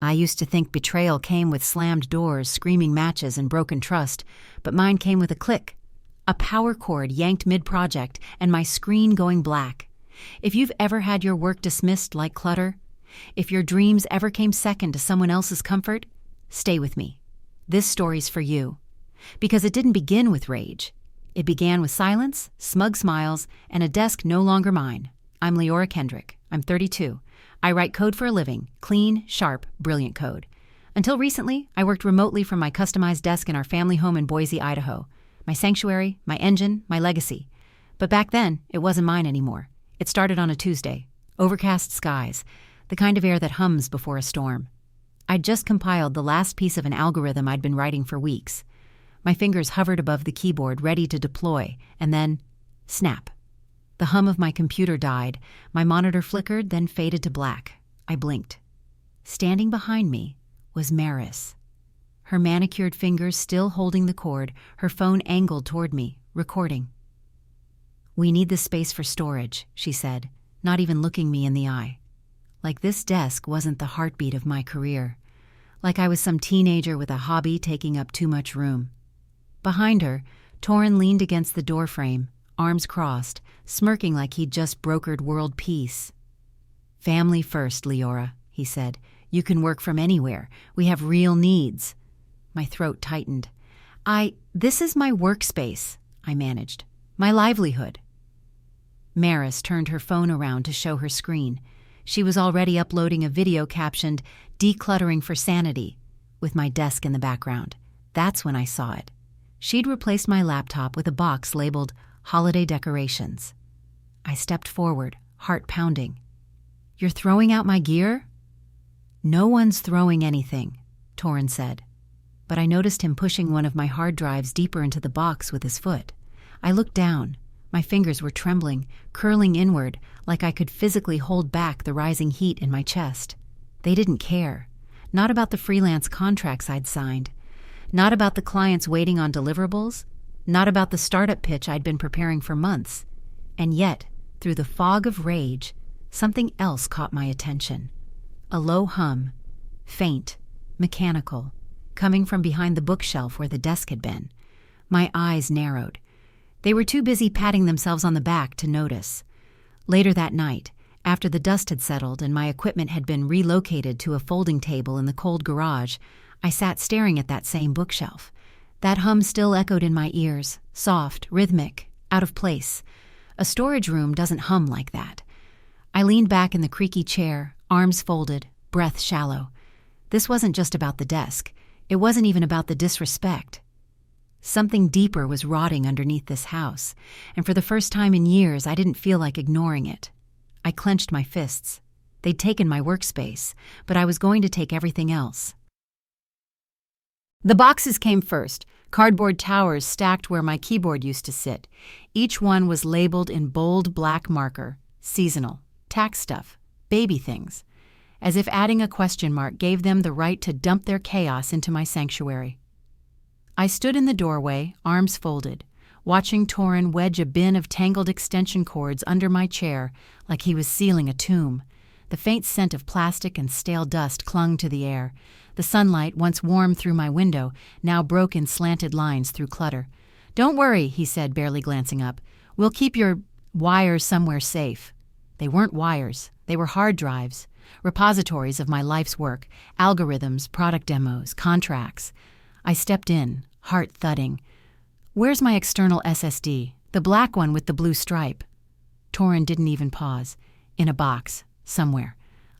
I used to think betrayal came with slammed doors, screaming matches, and broken trust, but mine came with a click. A power cord yanked mid-project, and my screen going black. If you've ever had your work dismissed like clutter, if your dreams ever came second to someone else's comfort, stay with me. This story's for you. Because it didn't begin with rage. It began with silence, smug smiles, and a desk no longer mine. I'm Liora Kendrick. I'm 32. I write code for a living. Clean, sharp, brilliant code. Until recently, I worked remotely from my customized desk in our family home in Boise, Idaho. My sanctuary, my engine, my legacy. But back then, it wasn't mine anymore. It started on a Tuesday. Overcast skies. The kind of air that hums before a storm. I'd just compiled the last piece of an algorithm I'd been writing for weeks. My fingers hovered above the keyboard, ready to deploy, and then, snap. The hum of my computer died. My monitor flickered, then faded to black. I blinked. Standing behind me was Maris. Her manicured fingers still holding the cord, her phone angled toward me, recording. "We need this space for storage," she said, not even looking me in the eye. Like this desk wasn't the heartbeat of my career. Like I was some teenager with a hobby taking up too much room. Behind her, Torin leaned against the doorframe, arms crossed, smirking like he'd just brokered world peace. "Family first, Liora," he said. "You can work from anywhere. We have real needs." My throat tightened. This is my workspace," I managed. "My livelihood." Maris turned her phone around to show her screen. She was already uploading a video captioned, "Decluttering for Sanity," with my desk in the background. That's when I saw it. She'd replaced my laptop with a box labeled Holiday Decorations. I stepped forward, heart pounding. "You're throwing out my gear?" "No one's throwing anything," Torin said. But I noticed him pushing one of my hard drives deeper into the box with his foot. I looked down. My fingers were trembling, curling inward, like I could physically hold back the rising heat in my chest. They didn't care. Not about the freelance contracts I'd signed. Not about the clients waiting on deliverables. Not about the startup pitch I'd been preparing for months. And yet, through the fog of rage, something else caught my attention. A low hum, faint, mechanical, coming from behind the bookshelf where the desk had been. My eyes narrowed. They were too busy patting themselves on the back to notice. Later that night, after the dust had settled and my equipment had been relocated to a folding table in the cold garage, I sat staring at that same bookshelf. That hum still echoed in my ears, soft, rhythmic, out of place. A storage room doesn't hum like that. I leaned back in the creaky chair, arms folded, breath shallow. This wasn't just about the desk. It wasn't even about the disrespect. Something deeper was rotting underneath this house, and for the first time in years, I didn't feel like ignoring it. I clenched my fists. They'd taken my workspace, but I was going to take everything else. The boxes came first, cardboard towers stacked where my keyboard used to sit. Each one was labeled in bold black marker, seasonal, tax stuff, baby things, as if adding a question mark gave them the right to dump their chaos into my sanctuary. I stood in the doorway, arms folded, watching Torin wedge a bin of tangled extension cords under my chair like he was sealing a tomb. The faint scent of plastic and stale dust clung to the air. The sunlight, once warm through my window, now broke in slanted lines through clutter. "Don't worry," he said, barely glancing up. "We'll keep your wires somewhere safe." They weren't wires. They were hard drives, repositories of my life's work, algorithms, product demos, contracts. I stepped in, heart thudding. "Where's my external SSD? The black one with the blue stripe?" Torin didn't even pause. "In a box, somewhere."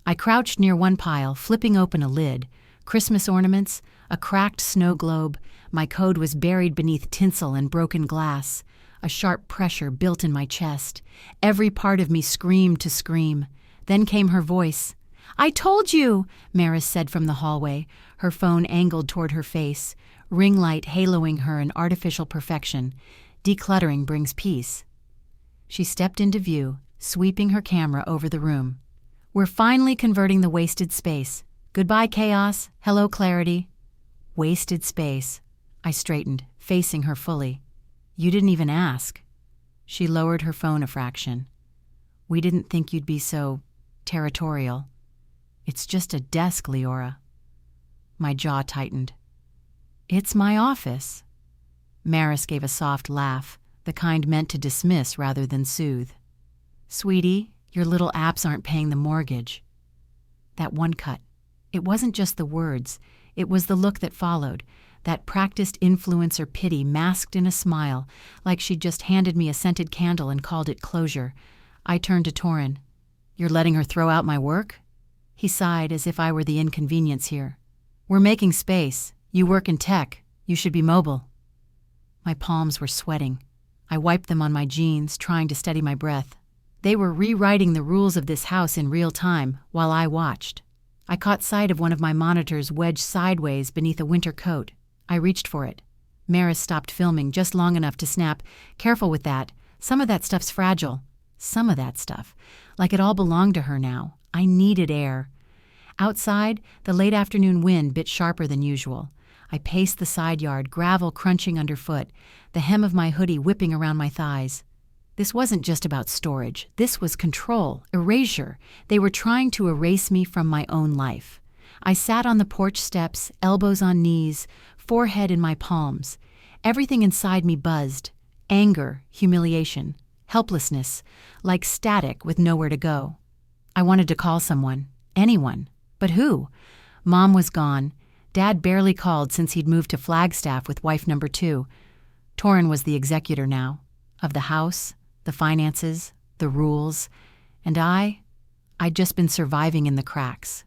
I crouched near one pile, flipping open a lid. Christmas ornaments, a cracked snow globe. My code was buried beneath tinsel and broken glass. A sharp pressure built in my chest. Every part of me screamed to scream. Then came her voice. "I told you," Maris said from the hallway, her phone angled toward her face, ring light haloing her in artificial perfection. "Decluttering brings peace." She stepped into view, sweeping her camera over the room. "We're finally converting the wasted space. Goodbye, chaos. Hello, clarity." Wasted space. I straightened, facing her fully. "You didn't even ask." She lowered her phone a fraction. "We didn't think you'd be so territorial." "It's just a desk, Liora." My jaw tightened. "It's my office." Maris gave a soft laugh, the kind meant to dismiss rather than soothe. "Sweetie, your little apps aren't paying the mortgage." That one cut. It wasn't just the words, it was the look that followed, that practiced influencer pity masked in a smile, like she'd just handed me a scented candle and called it closure. I turned to Torin. "You're letting her throw out my work?" He sighed as if I were the inconvenience here. "We're making space. You work in tech. You should be mobile." My palms were sweating. I wiped them on my jeans, trying to steady my breath. They were rewriting the rules of this house in real time while I watched. I caught sight of one of my monitors wedged sideways beneath a winter coat. I reached for it. Maris stopped filming just long enough to snap, "Careful with that. Some of that stuff's fragile." Some of that stuff. Like it all belonged to her now. I needed air. Outside, the late afternoon wind bit sharper than usual. I paced the side yard, gravel crunching underfoot, the hem of my hoodie whipping around my thighs. This wasn't just about storage. This was control, erasure. They were trying to erase me from my own life. I sat on the porch steps, elbows on knees, forehead in my palms. Everything inside me buzzed. Anger, humiliation, helplessness, like static with nowhere to go. I wanted to call someone. Anyone. But who? Mom was gone. Dad barely called since he'd moved to Flagstaff with wife number 2. Torin was the executor now. Of the house, the finances, the rules. And I'd just been surviving in the cracks.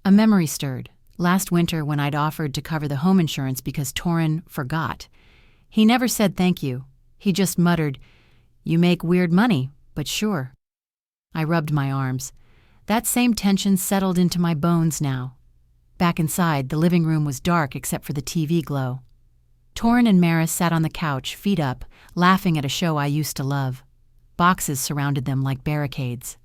A memory stirred. Last winter when I'd offered to cover the home insurance because Torin forgot. He never said thank you. He just muttered, "You make weird money, but sure." I rubbed my arms. That same tension settled into my bones now. Back inside, the living room was dark except for the TV glow. Torin and Maris sat on the couch, feet up, laughing at a show I used to love. Boxes surrounded them like barricades.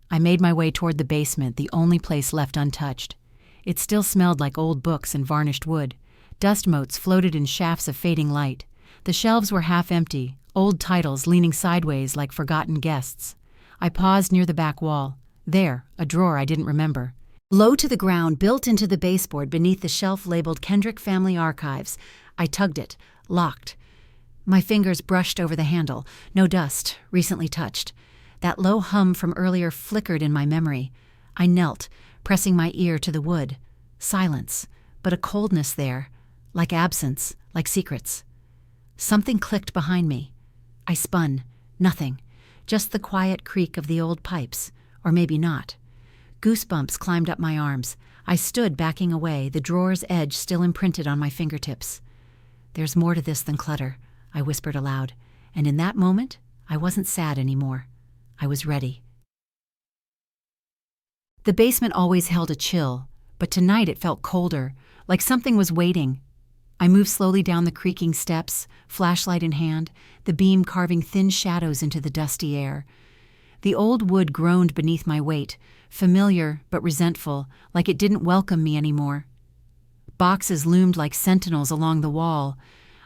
I made my way toward the basement, the only place left untouched. It still smelled like old books and varnished wood. Dust motes floated in shafts of fading light. The shelves were half empty, old titles leaning sideways like forgotten guests. I paused near the back wall. There, a drawer I didn't remember. Low to the ground, built into the baseboard beneath the shelf labeled Kendrick Family Archives. I tugged it, locked. My fingers brushed over the handle. No dust, recently touched. That low hum from earlier flickered in my memory. I knelt, pressing my ear to the wood. Silence, but a coldness there, like absence, like secrets. Something clicked behind me. I spun. Nothing. Just the quiet creak of the old pipes. Or maybe not. Goosebumps climbed up my arms. I stood backing away, the drawer's edge still imprinted on my fingertips. "There's more to this than clutter," I whispered aloud. And in that moment, I wasn't sad anymore. I was ready. The basement always held a chill, but tonight it felt colder, like something was waiting. I moved slowly down the creaking steps, flashlight in hand, the beam carving thin shadows into the dusty air. The old wood groaned beneath my weight, familiar but resentful, like it didn't welcome me anymore. Boxes loomed like sentinels along the wall.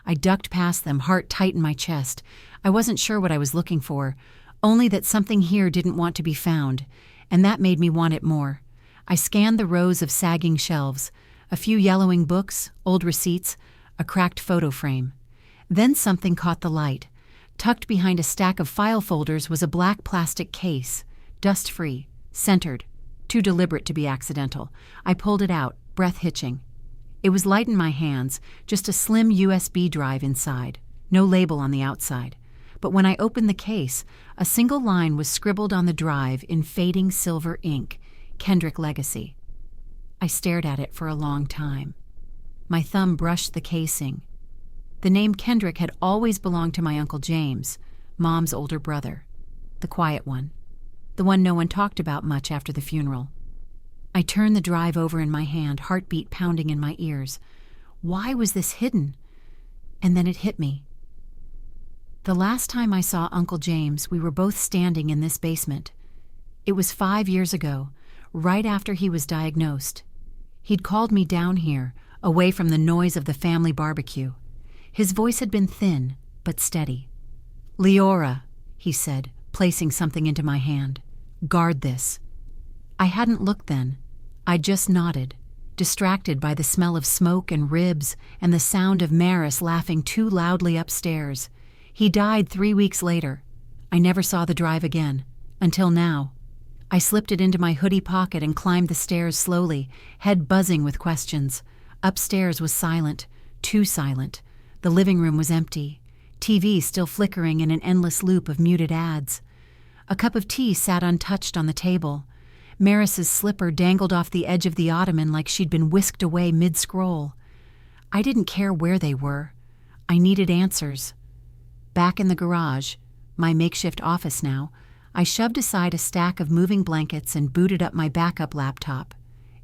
I ducked past them, heart tight in my chest. I wasn't sure what I was looking for, only that something here didn't want to be found, and that made me want it more. I scanned the rows of sagging shelves, a few yellowing books, old receipts, a cracked photo frame. Then something caught the light. Tucked behind a stack of file folders was a black plastic case, dust-free, centered, too deliberate to be accidental. I pulled it out, breath hitching. It was light in my hands, just a slim USB drive inside, no label on the outside. But when I opened the case, a single line was scribbled on the drive in fading silver ink, Kendrick Legacy. I stared at it for a long time. My thumb brushed the casing. The name Kendrick had always belonged to my Uncle James, Mom's older brother. The quiet one. The one no one talked about much after the funeral. I turned the drive over in my hand, heartbeat pounding in my ears. Why was this hidden? And then it hit me. The last time I saw Uncle James, we were both standing in this basement. It was 5 years ago, right after he was diagnosed. He'd called me down here, away from the noise of the family barbecue. His voice had been thin, but steady. "Liora," he said, placing something into my hand. "Guard this." I hadn't looked then. I just nodded. distracted by the smell of smoke and ribs and the sound of Maris laughing too loudly upstairs. He died 3 weeks later. I never saw the drive again, until now. I slipped it into my hoodie pocket and climbed the stairs slowly, head buzzing with questions. Upstairs was silent, too silent. The living room was empty, TV still flickering in an endless loop of muted ads. A cup of tea sat untouched on the table. Maris's slipper dangled off the edge of the ottoman like she'd been whisked away mid-scroll. I didn't care where they were. I needed answers. Back in the garage, my makeshift office now, I shoved aside a stack of moving blankets and booted up my backup laptop.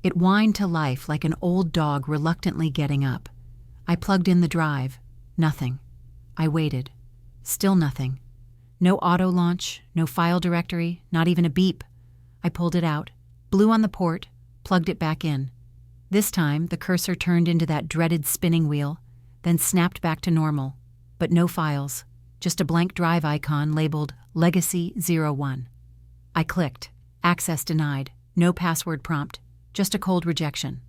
It whined to life like an old dog reluctantly getting up. I plugged in the drive. Nothing. I waited. Still nothing. No auto launch, no file directory, not even a beep. I pulled it out, blew on the port, plugged it back in. This time, the cursor turned into that dreaded spinning wheel, then snapped back to normal. But no files, just a blank drive icon labeled Legacy 01. I clicked. Access denied. No password prompt. Just a cold rejection.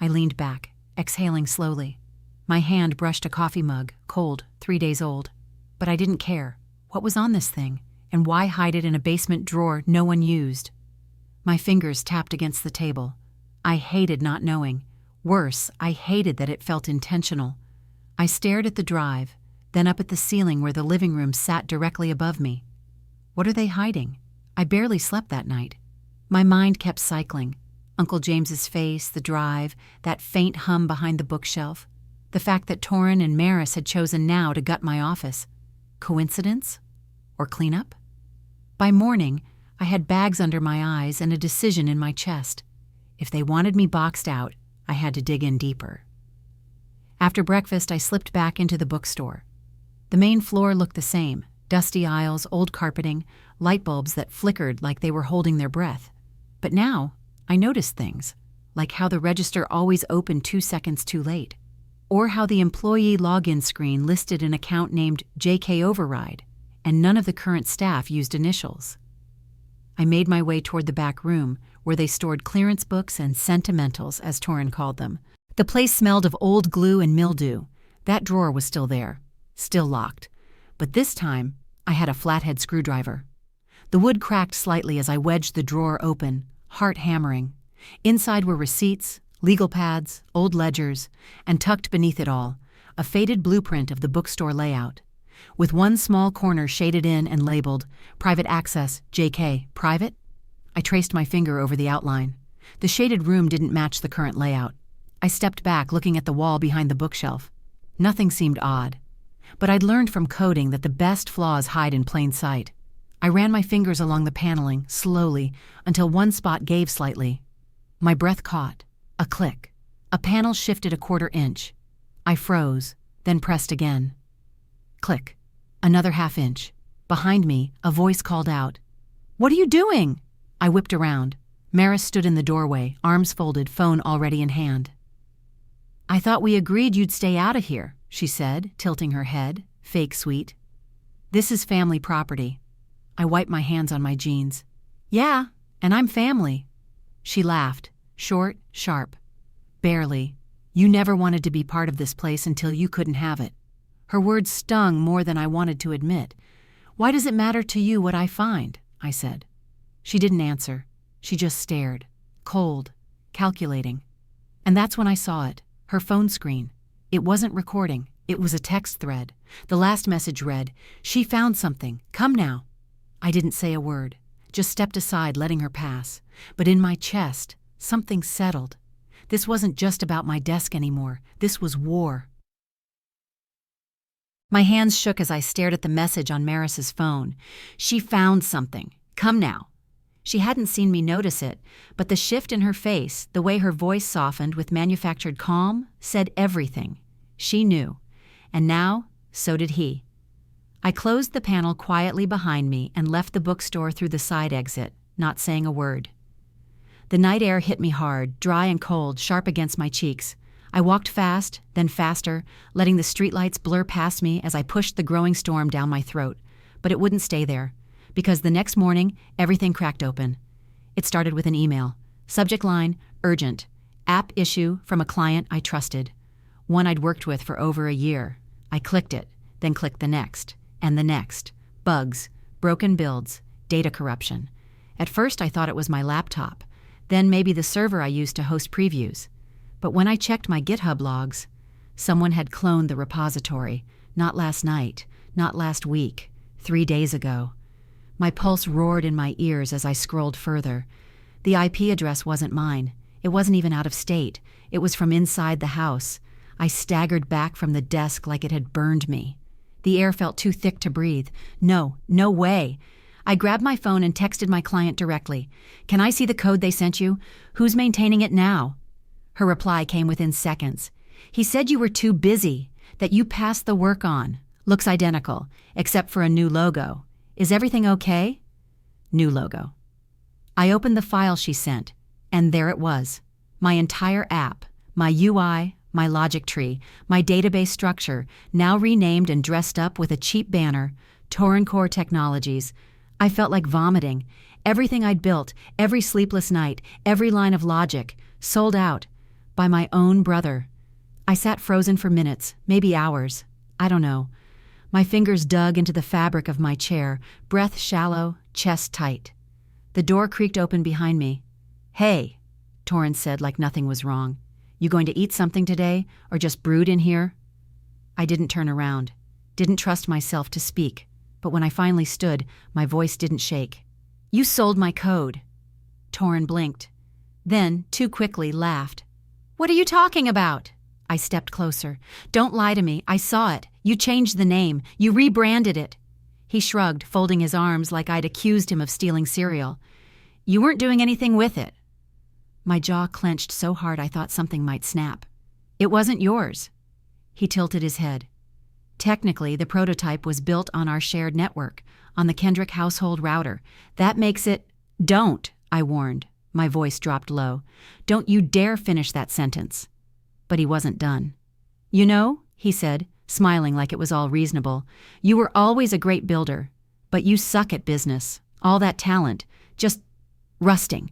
I leaned back, exhaling slowly. My hand brushed a coffee mug, cold, 3 days old. But I didn't care. What was on this thing, and why hide it in a basement drawer no one used? My fingers tapped against the table. I hated not knowing. Worse, I hated that it felt intentional. I stared at the drive, then up at the ceiling where the living room sat directly above me. What are they hiding? I barely slept that night. My mind kept cycling. Uncle James's face, the drive, that faint hum behind the bookshelf. The fact that Torin and Maris had chosen now to gut my office. Coincidence? Or cleanup? By morning, I had bags under my eyes and a decision in my chest. If they wanted me boxed out, I had to dig in deeper. After breakfast, I slipped back into the bookstore. The main floor looked the same. Dusty aisles, old carpeting, light bulbs that flickered like they were holding their breath. But now, I noticed things, like how the register always opened 2 seconds too late, or how the employee login screen listed an account named JK Override, and none of the current staff used initials. I made my way toward the back room, where they stored clearance books and sentimentals, as Torin called them. The place smelled of old glue and mildew. That drawer was still there, still locked. But this time, I had a flathead screwdriver. The wood cracked slightly as I wedged the drawer open, heart hammering. Inside were receipts, legal pads, old ledgers, and tucked beneath it all, a faded blueprint of the bookstore layout. With one small corner shaded in and labeled, Private Access, JK, Private, I traced my finger over the outline. The shaded room didn't match the current layout. I stepped back, looking at the wall behind the bookshelf. Nothing seemed odd. But I'd learned from coding that the best flaws hide in plain sight. I ran my fingers along the paneling, slowly, until one spot gave slightly. My breath caught. A click. A panel shifted a 1/4 inch. I froze, then pressed again. Click. Another 1/2 inch. Behind me, a voice called out, "What are you doing?" I whipped around. Maris stood in the doorway, arms folded, phone already in hand. "I thought we agreed you'd stay out of here," she said, tilting her head, fake sweet. "This is family property." I wiped my hands on my jeans. "Yeah, and I'm family." She laughed, short, sharp. "Barely. You never wanted to be part of this place until you couldn't have it." Her words stung more than I wanted to admit. "Why does it matter to you what I find?" I said. She didn't answer. She just stared, cold, calculating. And that's when I saw it, her phone screen. It wasn't recording. It was a text thread. The last message read, "She found something. Come now." I didn't say a word, just stepped aside, letting her pass. But in my chest, something settled. This wasn't just about my desk anymore. This was war. My hands shook as I stared at the message on Maris's phone. She found something. Come now. She hadn't seen me notice it, but the shift in her face, the way her voice softened with manufactured calm, said everything. She knew. And now, so did he. I closed the panel quietly behind me and left the bookstore through the side exit, not saying a word. The night air hit me hard, dry and cold, sharp against my cheeks. I walked fast, then faster, letting the streetlights blur past me as I pushed the growing storm down my throat. But it wouldn't stay there, because the next morning, everything cracked open. It started with an email. Subject line, urgent. App issue from a client I trusted. One I'd worked with for over a year. I clicked it, then clicked the next, and the next. Bugs, broken builds, data corruption. At first I thought it was my laptop, then maybe the server I used to host previews. But when I checked my GitHub logs, someone had cloned the repository, not last night, not last week, 3 days ago. My pulse roared in my ears as I scrolled further. The IP address wasn't mine. It wasn't even out of state. It was from inside the house. I staggered back from the desk like it had burned me. The air felt too thick to breathe. No way. I grabbed my phone and texted my client directly. "Can I see the code they sent you? Who's maintaining it now?" Her reply came within seconds. "He said you were too busy, that you passed the work on. Looks identical, except for a new logo. Is everything okay?" New logo. I opened the file she sent, and there it was. My entire app, my UI, my logic tree, my database structure, now renamed and dressed up with a cheap banner, Torrent Core Technologies. I felt like vomiting. Everything I'd built, every sleepless night, every line of logic, sold out. By my own brother. I sat frozen for minutes, maybe hours. I don't know. My fingers dug into the fabric of my chair, breath shallow, chest tight. The door creaked open behind me. "Hey," Torrance said like nothing was wrong. "You going to eat something today, or just brood in here?" I didn't turn around, didn't trust myself to speak, but when I finally stood, my voice didn't shake. "You sold my code." Torrin blinked, then, too quickly, laughed. "What are you talking about?" I stepped closer. "Don't lie to me. I saw it. You changed the name. You rebranded it." He shrugged, folding his arms like I'd accused him of stealing cereal. "You weren't doing anything with it." My jaw clenched so hard I thought something might snap. "It wasn't yours." He tilted his head. "Technically, the prototype was built on our shared network, on the Kendrick household router. That makes it—" "Don't," I warned. My voice dropped low. "Don't you dare finish that sentence." But he wasn't done. "You know," he said, smiling like it was all reasonable, "you were always a great builder, but you suck at business. All that talent, just rusting.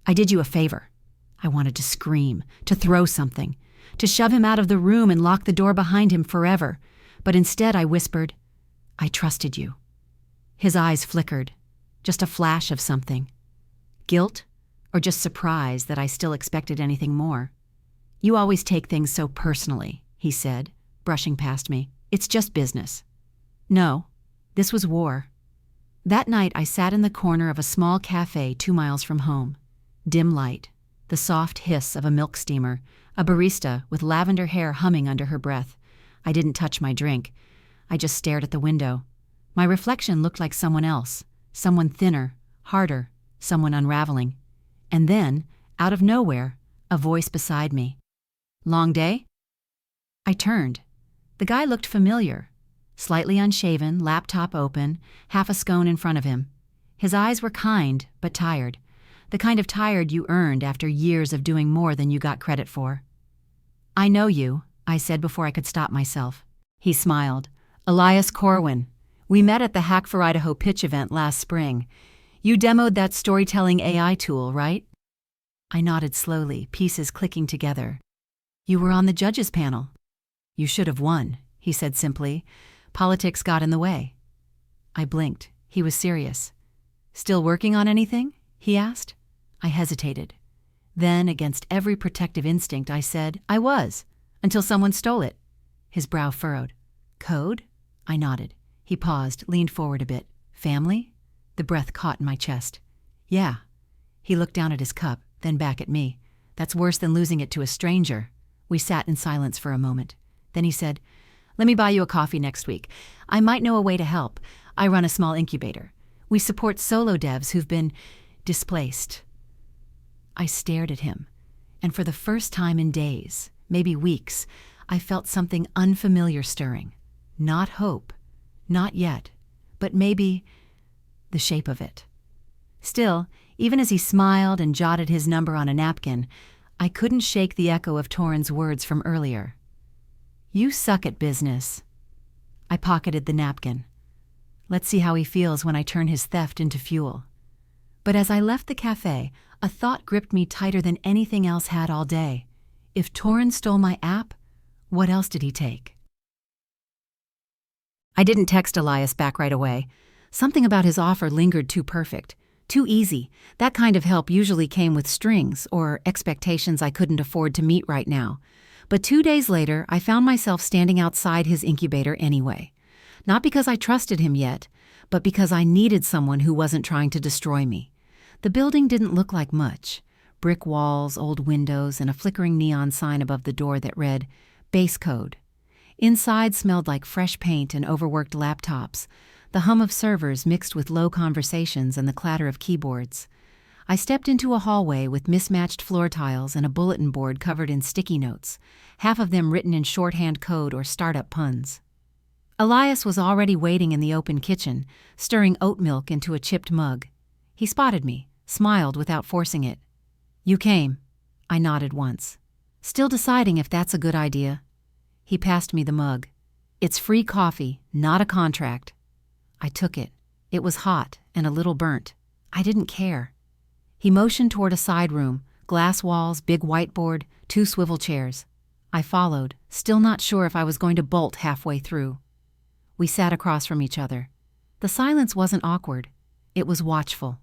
I did you a favor." I wanted to scream, to throw something, to shove him out of the room and lock the door behind him forever. But instead I whispered, "I trusted you." His eyes flickered, just a flash of something. Guilt, or just surprise that I still expected anything more. "You always take things so personally," he said, brushing past me. "It's just business." No, this was war. That night I sat in the corner of a small cafe 2 miles from home. Dim light, the soft hiss of a milk steamer, a barista with lavender hair humming under her breath. I didn't touch my drink. I just stared at the window. My reflection looked like someone else, someone thinner, harder, someone unraveling. And then, out of nowhere, a voice beside me. "Long day?" I turned. The guy looked familiar. Slightly unshaven, laptop open, half a scone in front of him. His eyes were kind, but tired. The kind of tired you earned after years of doing more than you got credit for. "I know you," I said before I could stop myself. He smiled. "Elias Corwin. We met at the Hack for Idaho pitch event last spring. You demoed that storytelling AI tool, right?" I nodded slowly, pieces clicking together. "You were on the judges panel." "You should have won," he said simply. "Politics got in the way." I blinked. He was serious. "Still working on anything?" he asked. I hesitated. Then, against every protective instinct, I said, "I was, until someone stole it." His brow furrowed. "Code?" I nodded. He paused, leaned forward a bit. "Family?" The breath caught in my chest. "Yeah." He looked down at his cup, then back at me. "That's worse than losing it to a stranger." We sat in silence for a moment. Then he said, "Let me buy you a coffee next week. I might know a way to help. I run a small incubator. We support solo devs who've been displaced." I stared at him, and for the first time in days, maybe weeks, I felt something unfamiliar stirring. Not hope, not yet, but maybe the shape of it. Still, even as he smiled and jotted his number on a napkin, I couldn't shake the echo of Torrin's words from earlier. "You suck at business." I pocketed the napkin. Let's see how he feels when I turn his theft into fuel. But as I left the cafe, A thought gripped me tighter than anything else had all day. If Torrin stole my app, what else did he take? I didn't text Elias back right away. Something about his offer lingered too perfect, too easy. That kind of help usually came with strings or expectations I couldn't afford to meet right now. But 2 days later, I found myself standing outside his incubator anyway. Not because I trusted him yet, but because I needed someone who wasn't trying to destroy me. The building didn't look like much. Brick walls, old windows, and a flickering neon sign above the door that read, Base Code. Inside smelled like fresh paint and overworked laptops, the hum of servers mixed with low conversations and the clatter of keyboards. I stepped into a hallway with mismatched floor tiles and a bulletin board covered in sticky notes, half of them written in shorthand code or startup puns. Elias was already waiting in the open kitchen, stirring oat milk into a chipped mug. He spotted me, smiled without forcing it. "You came." I nodded once. "Still deciding if that's a good idea." He passed me the mug. "It's free coffee, not a contract." I took it. It was hot and a little burnt. I didn't care. He motioned toward a side room, glass walls, big whiteboard, 2 swivel chairs. I followed, still not sure if I was going to bolt halfway through. We sat across from each other. The silence wasn't awkward. It was watchful.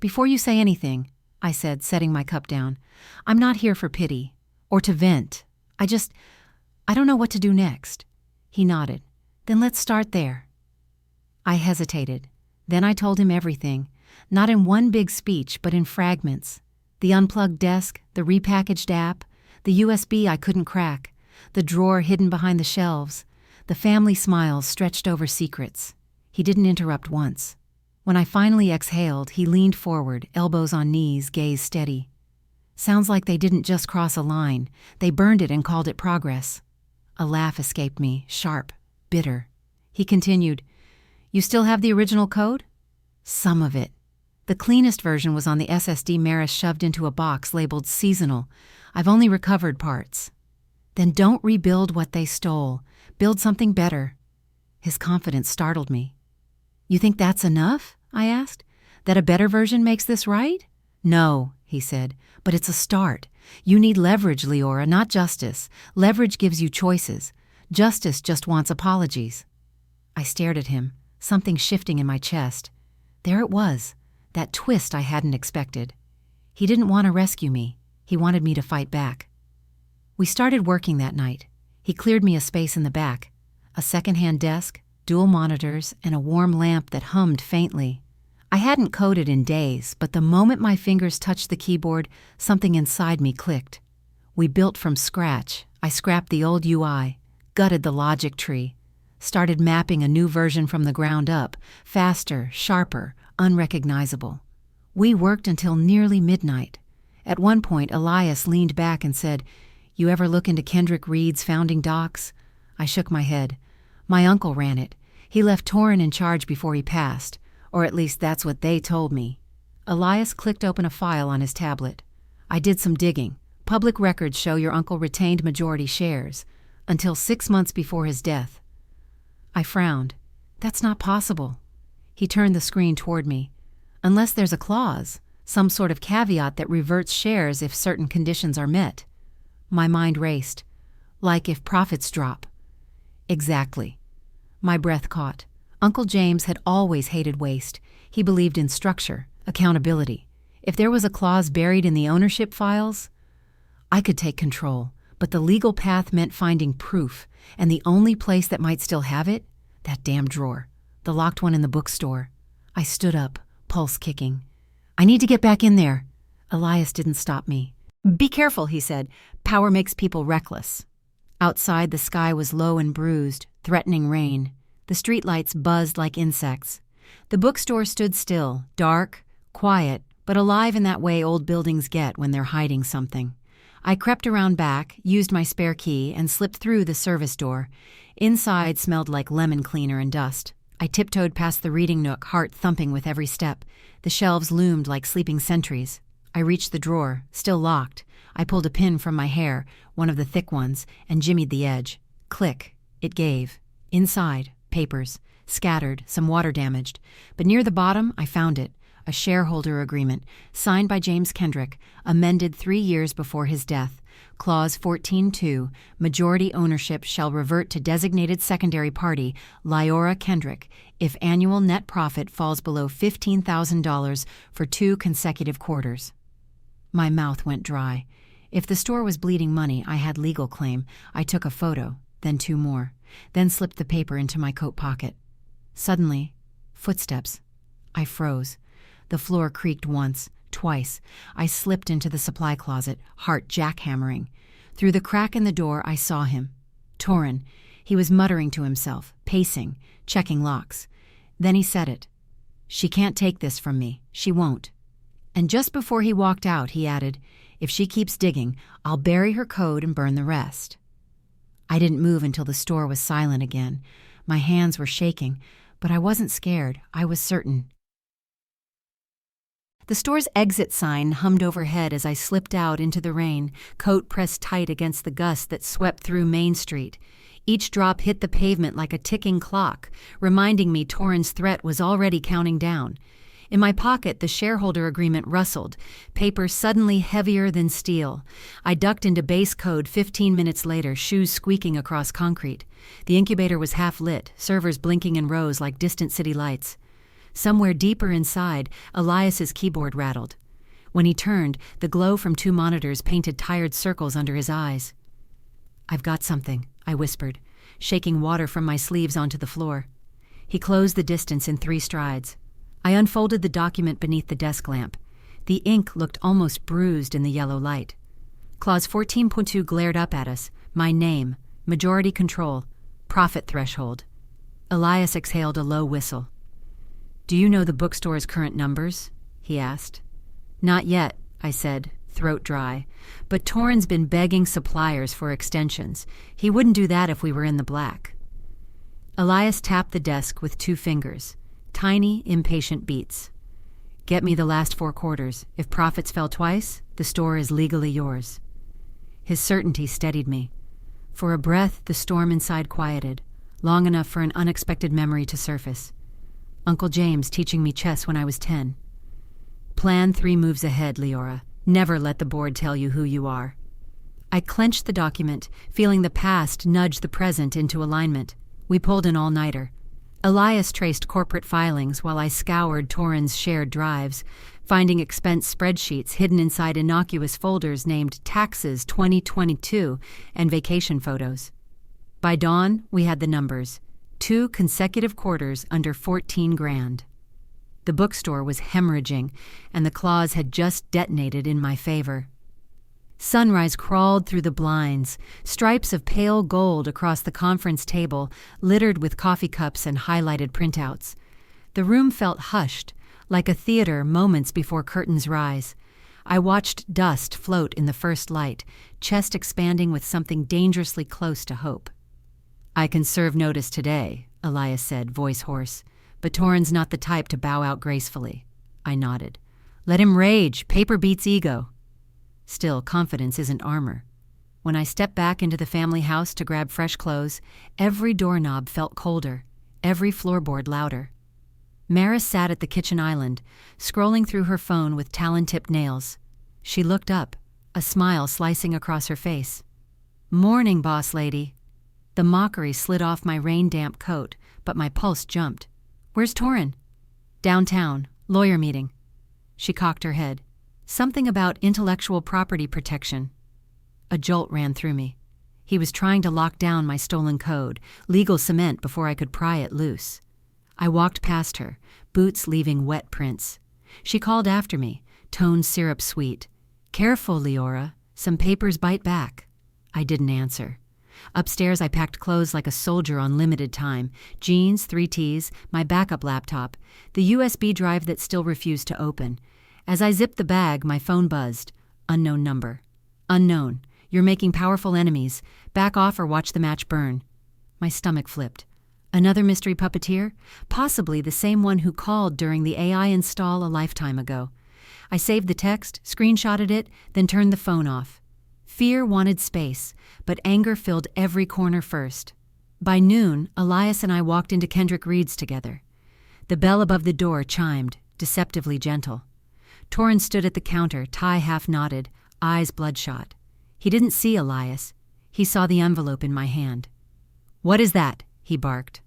"Before you say anything," I said, setting my cup down, "I'm not here for pity, or to vent. I don't know what to do next." He nodded. "Then let's start there." I hesitated. Then I told him everything, not in one big speech, but in fragments. The unplugged desk, the repackaged app, the USB I couldn't crack, the drawer hidden behind the shelves, the family smiles stretched over secrets. He didn't interrupt once. When I finally exhaled, he leaned forward, elbows on knees, gaze steady. Sounds like they didn't just cross a line. They burned it and called it progress. A laugh escaped me, sharp, bitter. He continued, "You still have the original code?" "Some of it. The cleanest version was on the SSD Maris shoved into a box labeled seasonal. I've only recovered parts." "Then don't rebuild what they stole. Build something better." His confidence startled me. "You think that's enough?" I asked. "That a better version makes this right?" "No," he said, "but it's a start. You need leverage, Liora, not justice. Leverage gives you choices. Justice just wants apologies." I stared at him, something shifting in my chest. There it was, that twist I hadn't expected. He didn't want to rescue me. He wanted me to fight back. We started working that night. He cleared me a space in the back, a second-hand desk, dual monitors, and a warm lamp that hummed faintly. I hadn't coded in days, but the moment my fingers touched the keyboard, something inside me clicked. We built from scratch. I scrapped the old UI, gutted the logic tree, started mapping a new version from the ground up, faster, sharper, unrecognizable. We worked until nearly midnight. At one point, Elias leaned back and said, "You ever look into Kendrick Reed's founding docs?" I shook my head. "My uncle ran it. He left Torrin in charge before he passed, or at least that's what they told me." Elias clicked open a file on his tablet. "I did some digging. Public records show your uncle retained majority shares, until 6 months before his death." I frowned. "That's not possible." He turned the screen toward me. "Unless there's a clause, some sort of caveat that reverts shares if certain conditions are met." My mind raced. "Like if profits drop." Exactly. My breath caught. Uncle James had always hated waste. He believed in structure, accountability. If there was a clause buried in the ownership files, I could take control, but the legal path meant finding proof, and the only place that might still have it, that damn drawer, the locked one in the bookstore. I stood up, pulse kicking. "I need to get back in there." Elias didn't stop me. "Be careful," he said. "Power makes people reckless." Outside, the sky was low and bruised, threatening rain. The streetlights buzzed like insects. The bookstore stood still, dark, quiet, but alive in that way old buildings get when they're hiding something. I crept around back, used my spare key, and slipped through the service door. Inside smelled like lemon cleaner and dust. I tiptoed past the reading nook, heart thumping with every step. The shelves loomed like sleeping sentries. I reached the drawer, still locked. I pulled a pin from my hair, one of the thick ones, and jimmied the edge. Click. It gave. Inside, papers. Scattered, some water damaged. But near the bottom, I found it. a shareholder agreement, signed by James Kendrick, amended 3 years before his death. Clause 14.2, majority ownership shall revert to designated secondary party, Liora Kendrick, if annual net profit falls below $15,000 for 2 consecutive quarters. My mouth went dry. If the store was bleeding money, I had legal claim. I took a photo, then 2 more, then slipped the paper into my coat pocket. Suddenly, footsteps. I froze. The floor creaked once, twice. I slipped into the supply closet, heart jackhammering. Through the crack in the door, I saw him. Torin. He was muttering to himself, pacing, checking locks. Then he said it. "She can't take this from me. She won't." And just before he walked out, he added, "If she keeps digging, I'll bury her code and burn the rest." I didn't move until the store was silent again. My hands were shaking, but I wasn't scared. I was certain. The store's exit sign hummed overhead as I slipped out into the rain, coat pressed tight against the gust that swept through Main Street. Each drop hit the pavement like a ticking clock, reminding me Torin's threat was already counting down. In my pocket, the shareholder agreement rustled, paper suddenly heavier than steel. I ducked into base code 15 minutes later, shoes squeaking across concrete. The incubator was half lit, servers blinking in rows like distant city lights. Somewhere deeper inside, Elias's keyboard rattled. When he turned, the glow from 2 monitors painted tired circles under his eyes. "I've got something," I whispered, shaking water from my sleeves onto the floor. He closed the distance in 3 strides. I unfolded the document beneath the desk lamp. The ink looked almost bruised in the yellow light. Clause 14.2 glared up at us. My name, majority control, profit threshold. Elias exhaled a low whistle. "Do you know the bookstore's current numbers?" he asked. "Not yet," I said, throat dry. "But Torin's been begging suppliers for extensions. He wouldn't do that if we were in the black." Elias tapped the desk with 2 fingers. Tiny, impatient beats. "Get me the last 4 quarters. If profits fell twice, the store is legally yours." His certainty steadied me. For a breath, the storm inside quieted, long enough for an unexpected memory to surface. Uncle James teaching me chess when I was 10. Plan 3 moves ahead, Liora. Never let the board tell you who you are. I clenched the document, feeling the past nudge the present into alignment. We pulled an all-nighter. Elias traced corporate filings while I scoured Torin's shared drives, finding expense spreadsheets hidden inside innocuous folders named Taxes 2022 and vacation photos. By dawn, we had the numbers. 2 consecutive quarters under 14 grand. The bookstore was hemorrhaging, and the clause had just detonated in my favor. Sunrise crawled through the blinds, stripes of pale gold across the conference table, littered with coffee cups and highlighted printouts. The room felt hushed, like a theater moments before curtains rise. I watched dust float in the first light, chest expanding with something dangerously close to hope. "I can serve notice today," Elias said, voice hoarse. "But Torin's not the type to bow out gracefully." I nodded. "Let him rage. Paper beats ego." Still, confidence isn't armor. When I stepped back into the family house to grab fresh clothes, every doorknob felt colder, every floorboard louder. Maris sat at the kitchen island, scrolling through her phone with talon-tipped nails. She looked up, a smile slicing across her face. "Morning, boss lady." The mockery slid off my rain-damp coat, but my pulse jumped. "Where's Torin?" "Downtown. Lawyer meeting." She cocked her head. "Something about intellectual property protection." A jolt ran through me. He was trying to lock down my stolen code, legal cement before I could pry it loose. I walked past her, boots leaving wet prints. She called after me, tone syrup sweet. "Careful, Liora. Some papers bite back." I didn't answer. Upstairs, I packed clothes like a soldier on limited time. Jeans, 3 tees, my backup laptop, the USB drive that still refused to open. As I zipped the bag, my phone buzzed. Unknown number. "Unknown. You're making powerful enemies. Back off or watch the match burn." My stomach flipped. Another mystery puppeteer? Possibly the same one who called during the AI install a lifetime ago. I saved the text, screenshotted it, then turned the phone off. Fear wanted space, but anger filled every corner first. By noon, Elias and I walked into Kendrick Reed's together. The bell above the door chimed, deceptively gentle. Torrance stood at the counter, tie half knotted, eyes bloodshot. He didn't see Elias. He saw the envelope in my hand. "What is that?" he barked.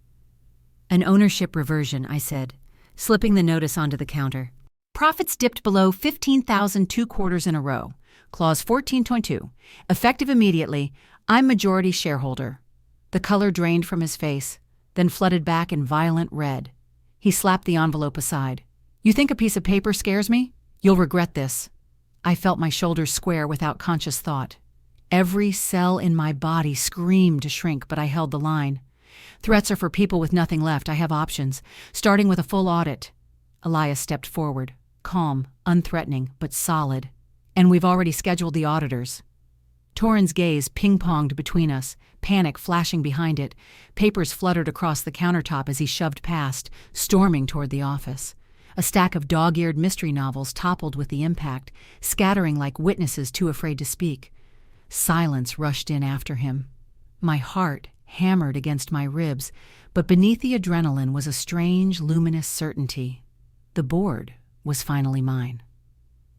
"An ownership reversion," I said, slipping the notice onto the counter. "Profits dipped below 15,000 2 quarters in a row. Clause 14.2. Effective immediately. I'm majority shareholder." The color drained from his face, then flooded back in violent red. He slapped the envelope aside. "You think a piece of paper scares me? You'll regret this." I felt my shoulders square without conscious thought. Every cell in my body screamed to shrink, but I held the line. "Threats are for people with nothing left. I have options, starting with a full audit." Elias stepped forward, calm, unthreatening, but solid. "And we've already scheduled the auditors." Torrens' gaze ping-ponged between us, panic flashing behind it. Papers fluttered across the countertop as he shoved past, storming toward the office. A stack of dog-eared mystery novels toppled with the impact, scattering like witnesses too afraid to speak. Silence rushed in after him. My heart hammered against my ribs, but beneath the adrenaline was a strange, luminous certainty. The board was finally mine.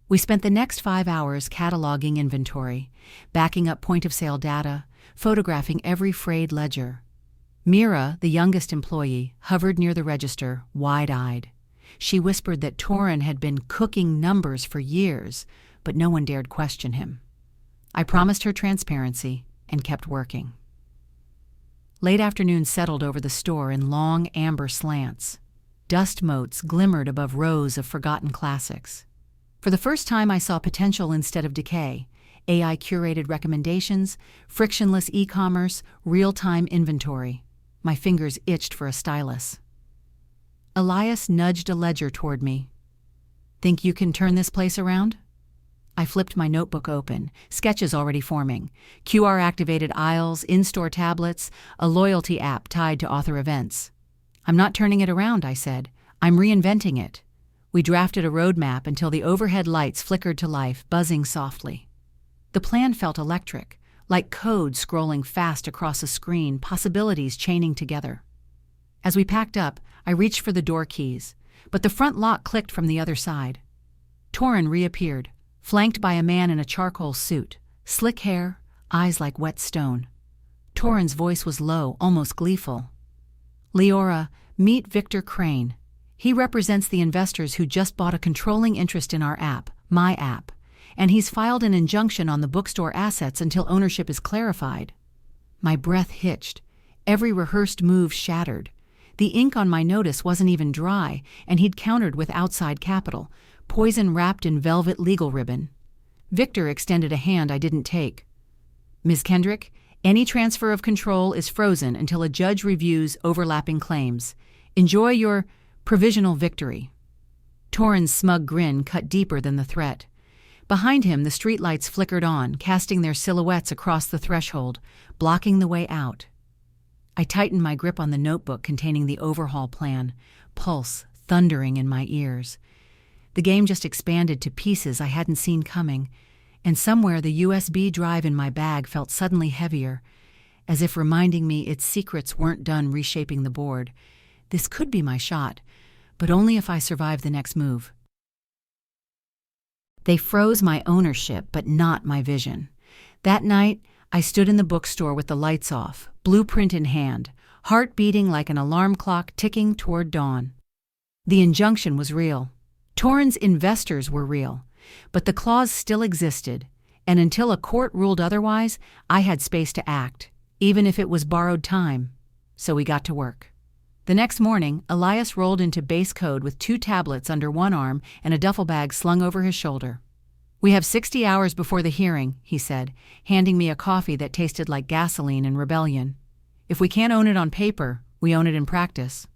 We spent the next 5 hours cataloging inventory, backing up point-of-sale data, photographing every frayed ledger. Mira, the youngest employee, hovered near the register, wide-eyed. She whispered that Torren had been cooking numbers for years, but no one dared question him. I promised her transparency and kept working. Late afternoon settled over the store in long amber slants. Dust motes glimmered above rows of forgotten classics. For the first time I saw potential instead of decay. AI-curated recommendations, frictionless e-commerce, real-time inventory. My fingers itched for a stylus. Elias nudged a ledger toward me. "Think you can turn this place around?" I flipped my notebook open, sketches already forming. QR-activated aisles, in-store tablets, a loyalty app tied to author events. "I'm not turning it around," I said. "I'm reinventing it." We drafted a roadmap until the overhead lights flickered to life, buzzing softly. The plan felt electric, like code scrolling fast across a screen, possibilities chaining together. As we packed up, I reached for the door keys, but the front lock clicked from the other side. Torren reappeared, flanked by a man in a charcoal suit, slick hair, eyes like wet stone. Torren's voice was low, almost gleeful. "Liora, meet Victor Crane. He represents the investors who just bought a controlling interest in our app, my app, and he's filed an injunction on the bookstore assets until ownership is clarified." My breath hitched. Every rehearsed move shattered. The ink on my notice wasn't even dry, and he'd countered with outside capital, poison wrapped in velvet legal ribbon. Victor extended a hand I didn't take. "Ms. Kendrick, any transfer of control is frozen until a judge reviews overlapping claims. Enjoy your provisional victory." Torren's smug grin cut deeper than the threat. Behind him, the streetlights flickered on, casting their silhouettes across the threshold, blocking the way out. I tightened my grip on the notebook containing the overhaul plan, pulse thundering in my ears. The game just expanded to pieces I hadn't seen coming, and somewhere the USB drive in my bag felt suddenly heavier, as if reminding me its secrets weren't done reshaping the board. This could be my shot, but only if I survive the next move. They froze my ownership, but not my vision. That night, I stood in the bookstore with the lights off, blueprint in hand, heart beating like an alarm clock ticking toward dawn. The injunction was real. Torren's investors were real, but the clause still existed, and until a court ruled otherwise, I had space to act, even if it was borrowed time. So we got to work. The next morning, Elias rolled into base code with 2 tablets under one arm and a duffel bag slung over his shoulder. "We have 60 hours before the hearing," he said, handing me a coffee that tasted like gasoline and rebellion. "If we can't own it on paper, we own it in practice."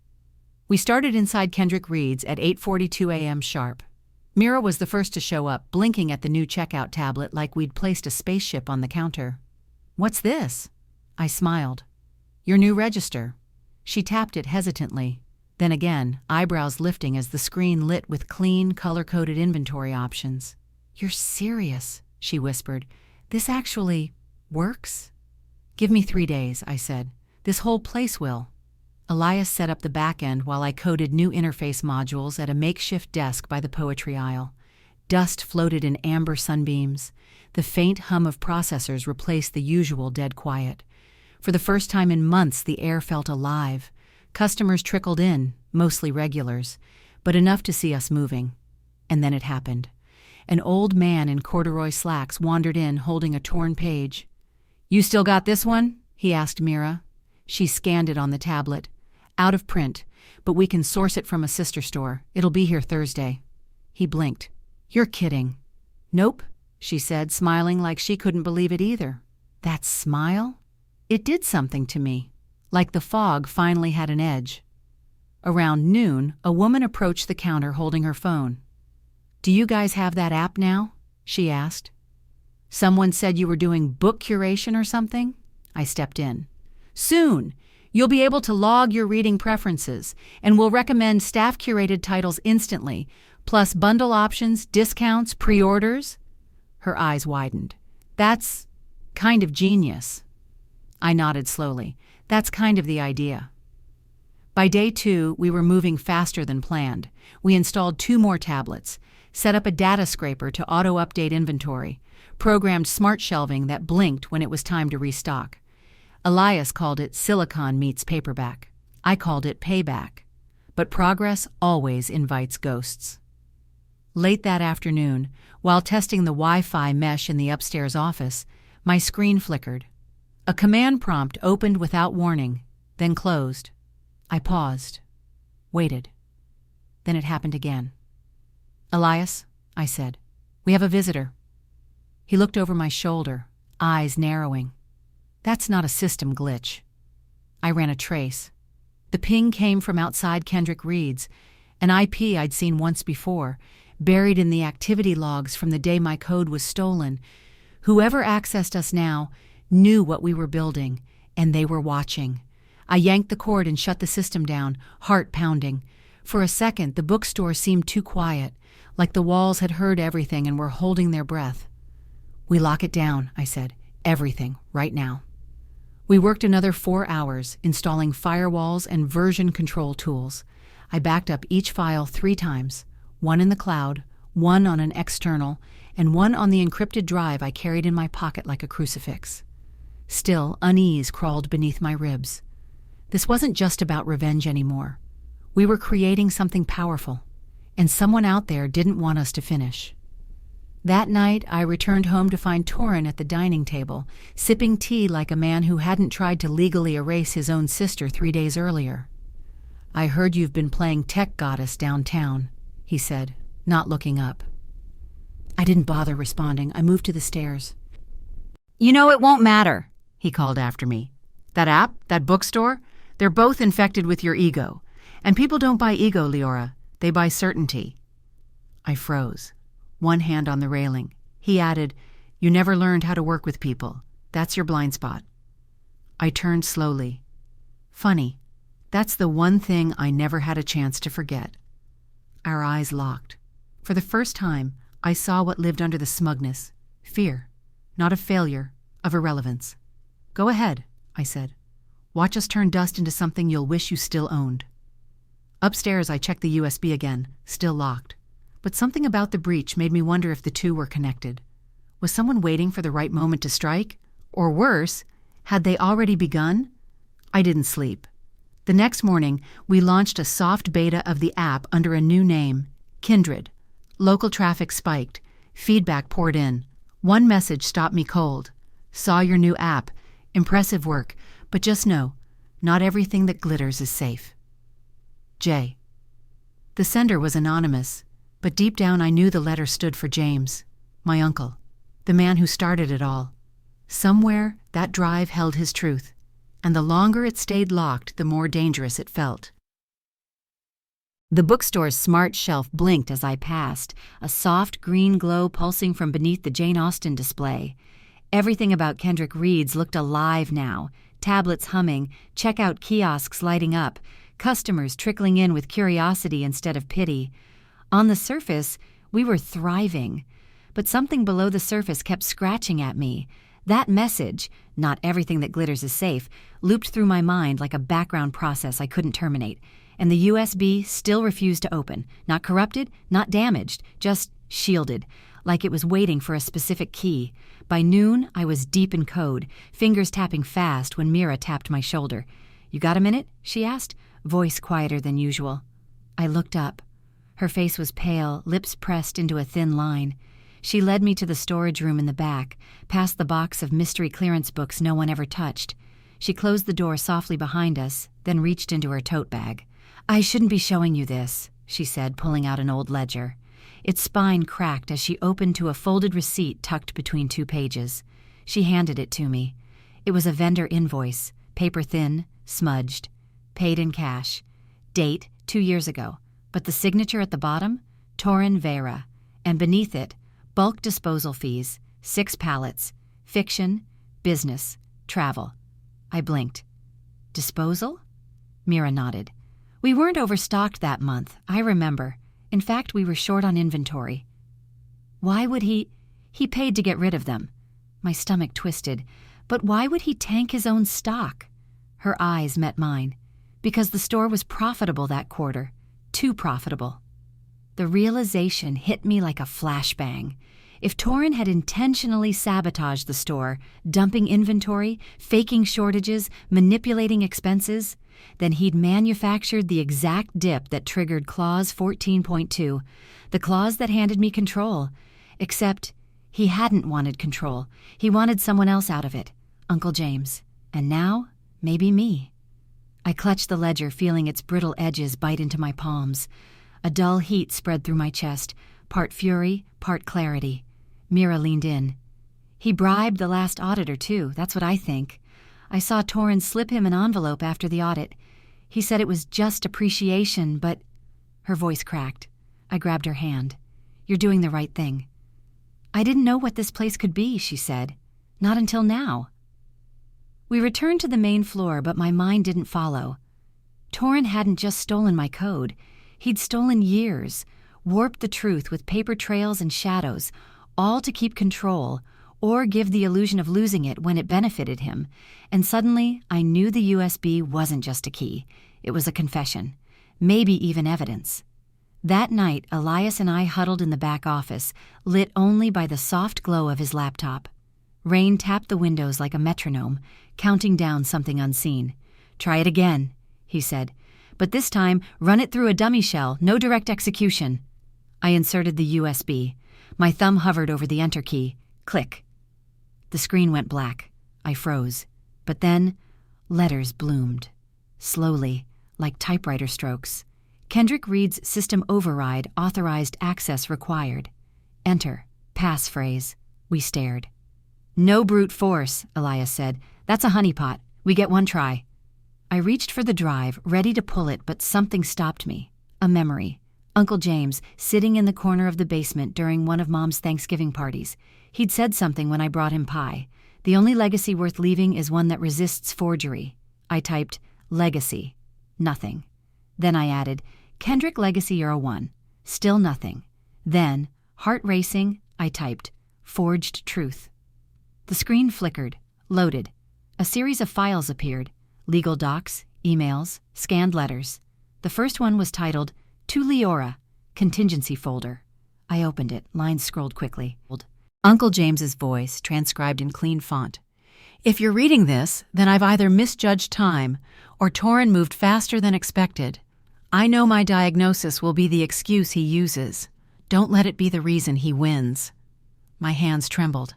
We started inside Kendrick Reed's at 8:42 a.m. sharp. Mira was the first to show up, blinking at the new checkout tablet like we'd placed a spaceship on the counter. "What's this?" I smiled. "Your new register." She tapped it hesitantly. Then again, eyebrows lifting as the screen lit with clean, color-coded inventory options. "You're serious," she whispered. "This actually works?" "Give me 3 days," I said. "This whole place will." Elias set up the back end while I coded new interface modules at a makeshift desk by the poetry aisle. Dust floated in amber sunbeams. The faint hum of processors replaced the usual dead quiet. For the first time in months, the air felt alive. Customers trickled in, mostly regulars, but enough to see us moving. And then it happened. An old man in corduroy slacks wandered in, holding a torn page. "You still got this one?" he asked Mira. She scanned it on the tablet. "Out of print, but we can source it from a sister store. It'll be here Thursday." He blinked. "You're kidding." "Nope," she said, smiling like she couldn't believe it either. That smile? It did something to me, like the fog finally had an edge. Around noon, a woman approached the counter holding her phone. "Do you guys have that app now?" she asked. "Someone said you were doing book curation or something?" I stepped in. "Soon. You'll be able to log your reading preferences, and we'll recommend staff-curated titles instantly, plus bundle options, discounts, pre-orders." Her eyes widened. "That's kind of genius." I nodded slowly. "That's kind of the idea." By day 2, we were moving faster than planned. We installed 2 more tablets, set up a data scraper to auto-update inventory, programmed smart shelving that blinked when it was time to restock. Elias called it silicon meets paperback. I called it payback. But progress always invites ghosts. Late that afternoon, while testing the Wi-Fi mesh in the upstairs office, my screen flickered. A command prompt opened without warning, then closed. I paused, waited. Then it happened again. "Elias," I said, "we have a visitor." He looked over my shoulder, eyes narrowing. "That's not a system glitch." I ran a trace. The ping came from outside Kendrick Reed's, an IP I'd seen once before, buried in the activity logs from the day my code was stolen. Whoever accessed us now knew what we were building, and they were watching. I yanked the cord and shut the system down, heart pounding. For a second, the bookstore seemed too quiet, like the walls had heard everything and were holding their breath. "We lock it down," I said. "Everything, right now." We worked another 4 hours, installing firewalls and version control tools. I backed up each file 3 times, one in the cloud, one on an external, and one on the encrypted drive I carried in my pocket like a crucifix. Still, unease crawled beneath my ribs. This wasn't just about revenge anymore. We were creating something powerful, and someone out there didn't want us to finish. That night, I returned home to find Torin at the dining table, sipping tea like a man who hadn't tried to legally erase his own sister 3 days earlier. "I heard you've been playing tech goddess downtown," he said, not looking up. I didn't bother responding. I moved to the stairs. "You know, it won't matter," he called after me. "That app, that bookstore, they're both infected with your ego. And people don't buy ego, Liora. They buy certainty." I froze, one hand on the railing. He added, "You never learned how to work with people. That's your blind spot." I turned slowly. Funny, that's the one thing I never had a chance to forget. Our eyes locked. For the first time, I saw what lived under the smugness. Fear, not of failure, of irrelevance. "Go ahead," I said. "Watch us turn dust into something you'll wish you still owned." Upstairs, I checked the USB again, still locked. But something about the breach made me wonder if the two were connected. Was someone waiting for the right moment to strike? Or worse, had they already begun? I didn't sleep. The next morning, we launched a soft beta of the app under a new name, Kindred. Local traffic spiked. Feedback poured in. One message stopped me cold. "Saw your new app. Impressive work. But just know, not everything that glitters is safe. J." The sender was anonymous, but deep down I knew the letter stood for James, my uncle, the man who started it all. Somewhere, that drive held his truth, and the longer it stayed locked, the more dangerous it felt. The bookstore's smart shelf blinked as I passed, a soft green glow pulsing from beneath the Jane Austen display. Everything about Kendrick Reed's looked alive now, tablets humming, checkout kiosks lighting up, customers trickling in with curiosity instead of pity. On the surface, we were thriving, but something below the surface kept scratching at me, That message, "Not everything that glitters is safe," looped through my mind like a background process I couldn't terminate, and the USB still refused to open. Not corrupted, not damaged, just shielded, like it was waiting for a specific key. By noon, I was deep in code, fingers tapping fast when Mira tapped my shoulder. "You got a minute?" she asked, voice quieter than usual. I looked up. Her face was pale, lips pressed into a thin line. She led me to the storage room in the back, past the box of mystery clearance books no one ever touched. She closed the door softly behind us, then reached into her tote bag. "I shouldn't be showing you this," she said, pulling out an old ledger. Its spine cracked as she opened to a folded receipt tucked between 2 pages. She handed it to me. It was a vendor invoice, paper thin, smudged, paid in cash. Date, 2 years ago, but the signature at the bottom, Torin Vera, and beneath it, bulk disposal fees, 6 pallets, fiction, business, travel. I blinked. Disposal? Mira nodded. "We weren't overstocked that month, I remember. In fact, we were short on inventory." "Why would he paid to get rid of them." My stomach twisted. But why would he tank his own stock? Her eyes met mine. Because the store was profitable that quarter. Too profitable. The realization hit me like a flashbang. If Torin had intentionally sabotaged the store, dumping inventory, faking shortages, manipulating expenses, then he'd manufactured the exact dip that triggered Clause 14.2, the clause that handed me control. Except he hadn't wanted control. He wanted someone else out of it, Uncle James. And now, maybe me. I clutched the ledger, feeling its brittle edges bite into my palms. A dull heat spread through my chest, part fury, part clarity. Mira leaned in. "He bribed the last auditor, too, that's what I think. I saw Torin slip him an envelope after the audit. He said it was just appreciation, but—" Her voice cracked. I grabbed her hand. "You're doing the right thing." "I didn't know what this place could be," she said. "Not until now." We returned to the main floor, but my mind didn't follow. Torin hadn't just stolen my code. He'd stolen years, warped the truth with paper trails and shadows, all to keep control, or give the illusion of losing it when it benefited him. And suddenly, I knew the USB wasn't just a key. It was a confession. Maybe even evidence. That night, Elias and I huddled in the back office, lit only by the soft glow of his laptop. Rain tapped the windows like a metronome, counting down something unseen. "Try it again," he said. "But this time, run it through a dummy shell, no direct execution." I inserted the USB. My thumb hovered over the enter key. Click. The screen went black. I froze. But then, letters bloomed. Slowly, like typewriter strokes. Kendrick reads system override, authorized access required. Enter. Passphrase. We stared. "No brute force," Elias said. "That's a honeypot. We get one try." I reached for the drive, ready to pull it, but something stopped me. A memory. Uncle James, sitting in the corner of the basement during one of Mom's Thanksgiving parties. He'd said something when I brought him pie. "The only legacy worth leaving is one that resists forgery." I typed, "Legacy." Nothing. Then I added, "Kendrick Legacy Euro 1." Still nothing. Then, heart racing, I typed, "Forged Truth." The screen flickered, loaded. A series of files appeared. Legal docs, emails, scanned letters. The first one was titled, "To Liora, Contingency Folder." I opened it, lines scrolled quickly. Uncle James's voice, transcribed in clean font. "If you're reading this, then I've either misjudged time, or Torin moved faster than expected. I know my diagnosis will be the excuse he uses. Don't let it be the reason he wins." My hands trembled.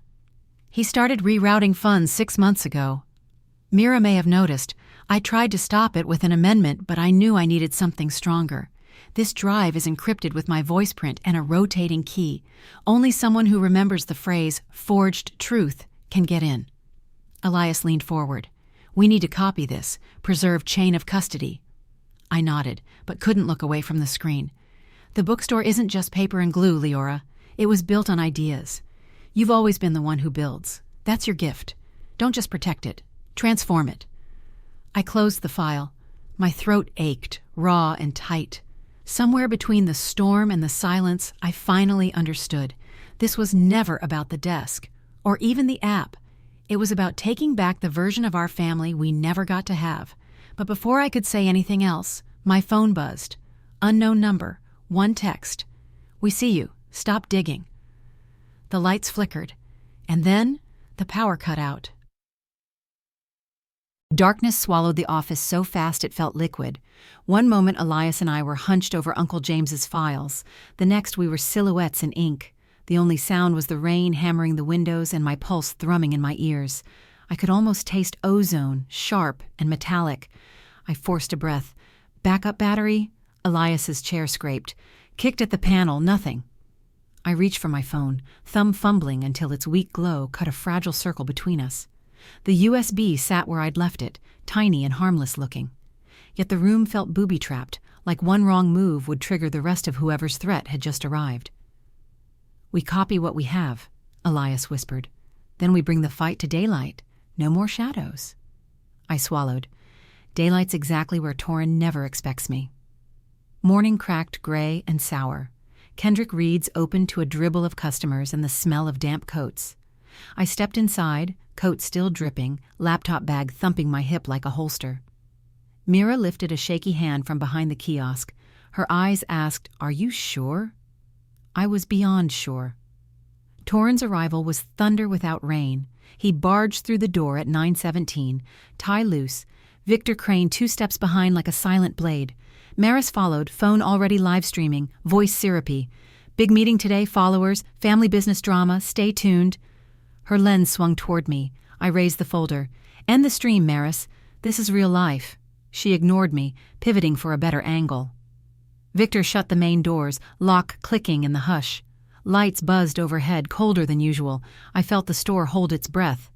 "He started rerouting funds 6 months ago. Mira may have noticed. I tried to stop it with an amendment, but I knew I needed something stronger. This drive is encrypted with my voice print and a rotating key. Only someone who remembers the phrase, 'forged truth,' can get in." Elias leaned forward. "We need to copy this, preserve chain of custody." I nodded, but couldn't look away from the screen. "The bookstore isn't just paper and glue, Liora. It was built on ideas. You've always been the one who builds. That's your gift. Don't just protect it. Transform it." I closed the file. My throat ached, raw and tight. Somewhere between the storm and the silence, I finally understood. This was never about the desk, or even the app. It was about taking back the version of our family we never got to have. But before I could say anything else, my phone buzzed. Unknown number, one text. "We see you. Stop digging." The lights flickered, and then the power cut out. Darkness swallowed the office so fast it felt liquid. One moment Elias and I were hunched over Uncle James's files. The next we were silhouettes in ink. The only sound was the rain hammering the windows and my pulse thrumming in my ears. I could almost taste ozone, sharp and metallic. I forced a breath. Backup battery? Elias's chair scraped. Kicked at the panel, nothing. I reached for my phone, thumb fumbling until its weak glow cut a fragile circle between us. The USB sat where I'd left it, tiny and harmless looking. Yet the room felt booby-trapped, like one wrong move would trigger the rest of whoever's threat had just arrived. "We copy what we have," Elias whispered. "Then we bring the fight to daylight. No more shadows." I swallowed. Daylight's exactly where Torin never expects me. Morning cracked gray and sour. Kendrick Reed's opened to a dribble of customers and the smell of damp coats. I stepped inside, coat still dripping, laptop bag thumping my hip like a holster. Mira lifted a shaky hand from behind the kiosk. Her eyes asked, "Are you sure?" I was beyond sure. Torin's arrival was thunder without rain. He barged through the door at 9:17, tie loose, Victor Crane 2 steps behind like a silent blade. Maris followed, phone already live streaming, voice syrupy. "Big meeting today, followers, family business drama, stay tuned." Her lens swung toward me. I raised the folder. "End the stream, Maris. This is real life." She ignored me, pivoting for a better angle. Victor shut the main doors, lock clicking in the hush. Lights buzzed overhead, colder than usual. I felt the store hold its breath.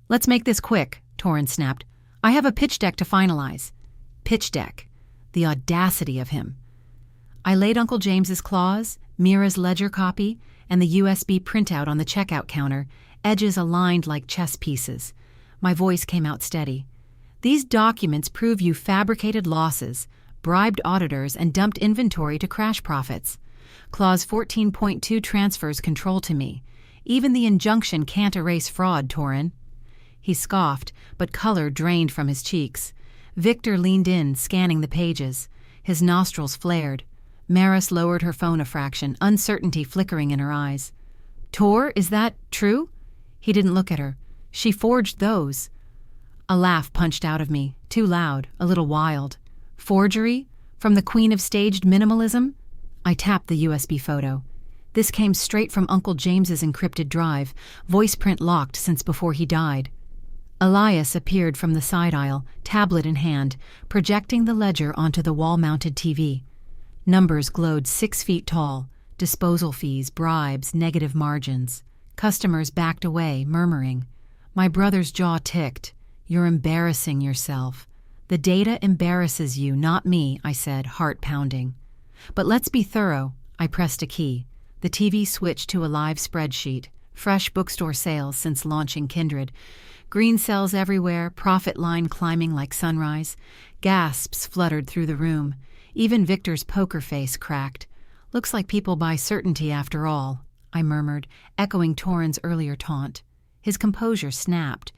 "Let's make this quick," Torin snapped. "I have a pitch deck to finalize." Pitch deck. The audacity of him. I laid Uncle James's clause, Mira's ledger copy, and the USB printout on the checkout counter, edges aligned like chess pieces. My voice came out steady. "These documents prove you fabricated losses, bribed auditors, and dumped inventory to crash profits. Clause 14.2 transfers control to me. Even the injunction can't erase fraud, Torin." He scoffed, but color drained from his cheeks. Victor leaned in, scanning the pages. His nostrils flared. Maris lowered her phone a fraction, uncertainty flickering in her eyes. "Tor, is that true?" He didn't look at her. "She forged those." A laugh punched out of me, too loud, a little wild. "Forgery? From the queen of staged minimalism?" I tapped the USB photo. This came straight from Uncle James's encrypted drive, voice print locked since before he died. Elias appeared from the side aisle, tablet in hand, projecting the ledger onto the wall-mounted TV. Numbers glowed 6 feet tall, disposal fees, bribes, negative margins. Customers backed away, murmuring. My brother's jaw ticked. "You're embarrassing yourself." "The data embarrasses you, not me," I said, heart pounding. "But let's be thorough." I pressed a key. The TV switched to a live spreadsheet. Fresh bookstore sales since launching Kindred. Green cells everywhere, profit line climbing like sunrise. Gasps fluttered through the room. Even Victor's poker face cracked. "Looks like people buy certainty after all," I murmured, echoing Torin's earlier taunt. His composure snapped.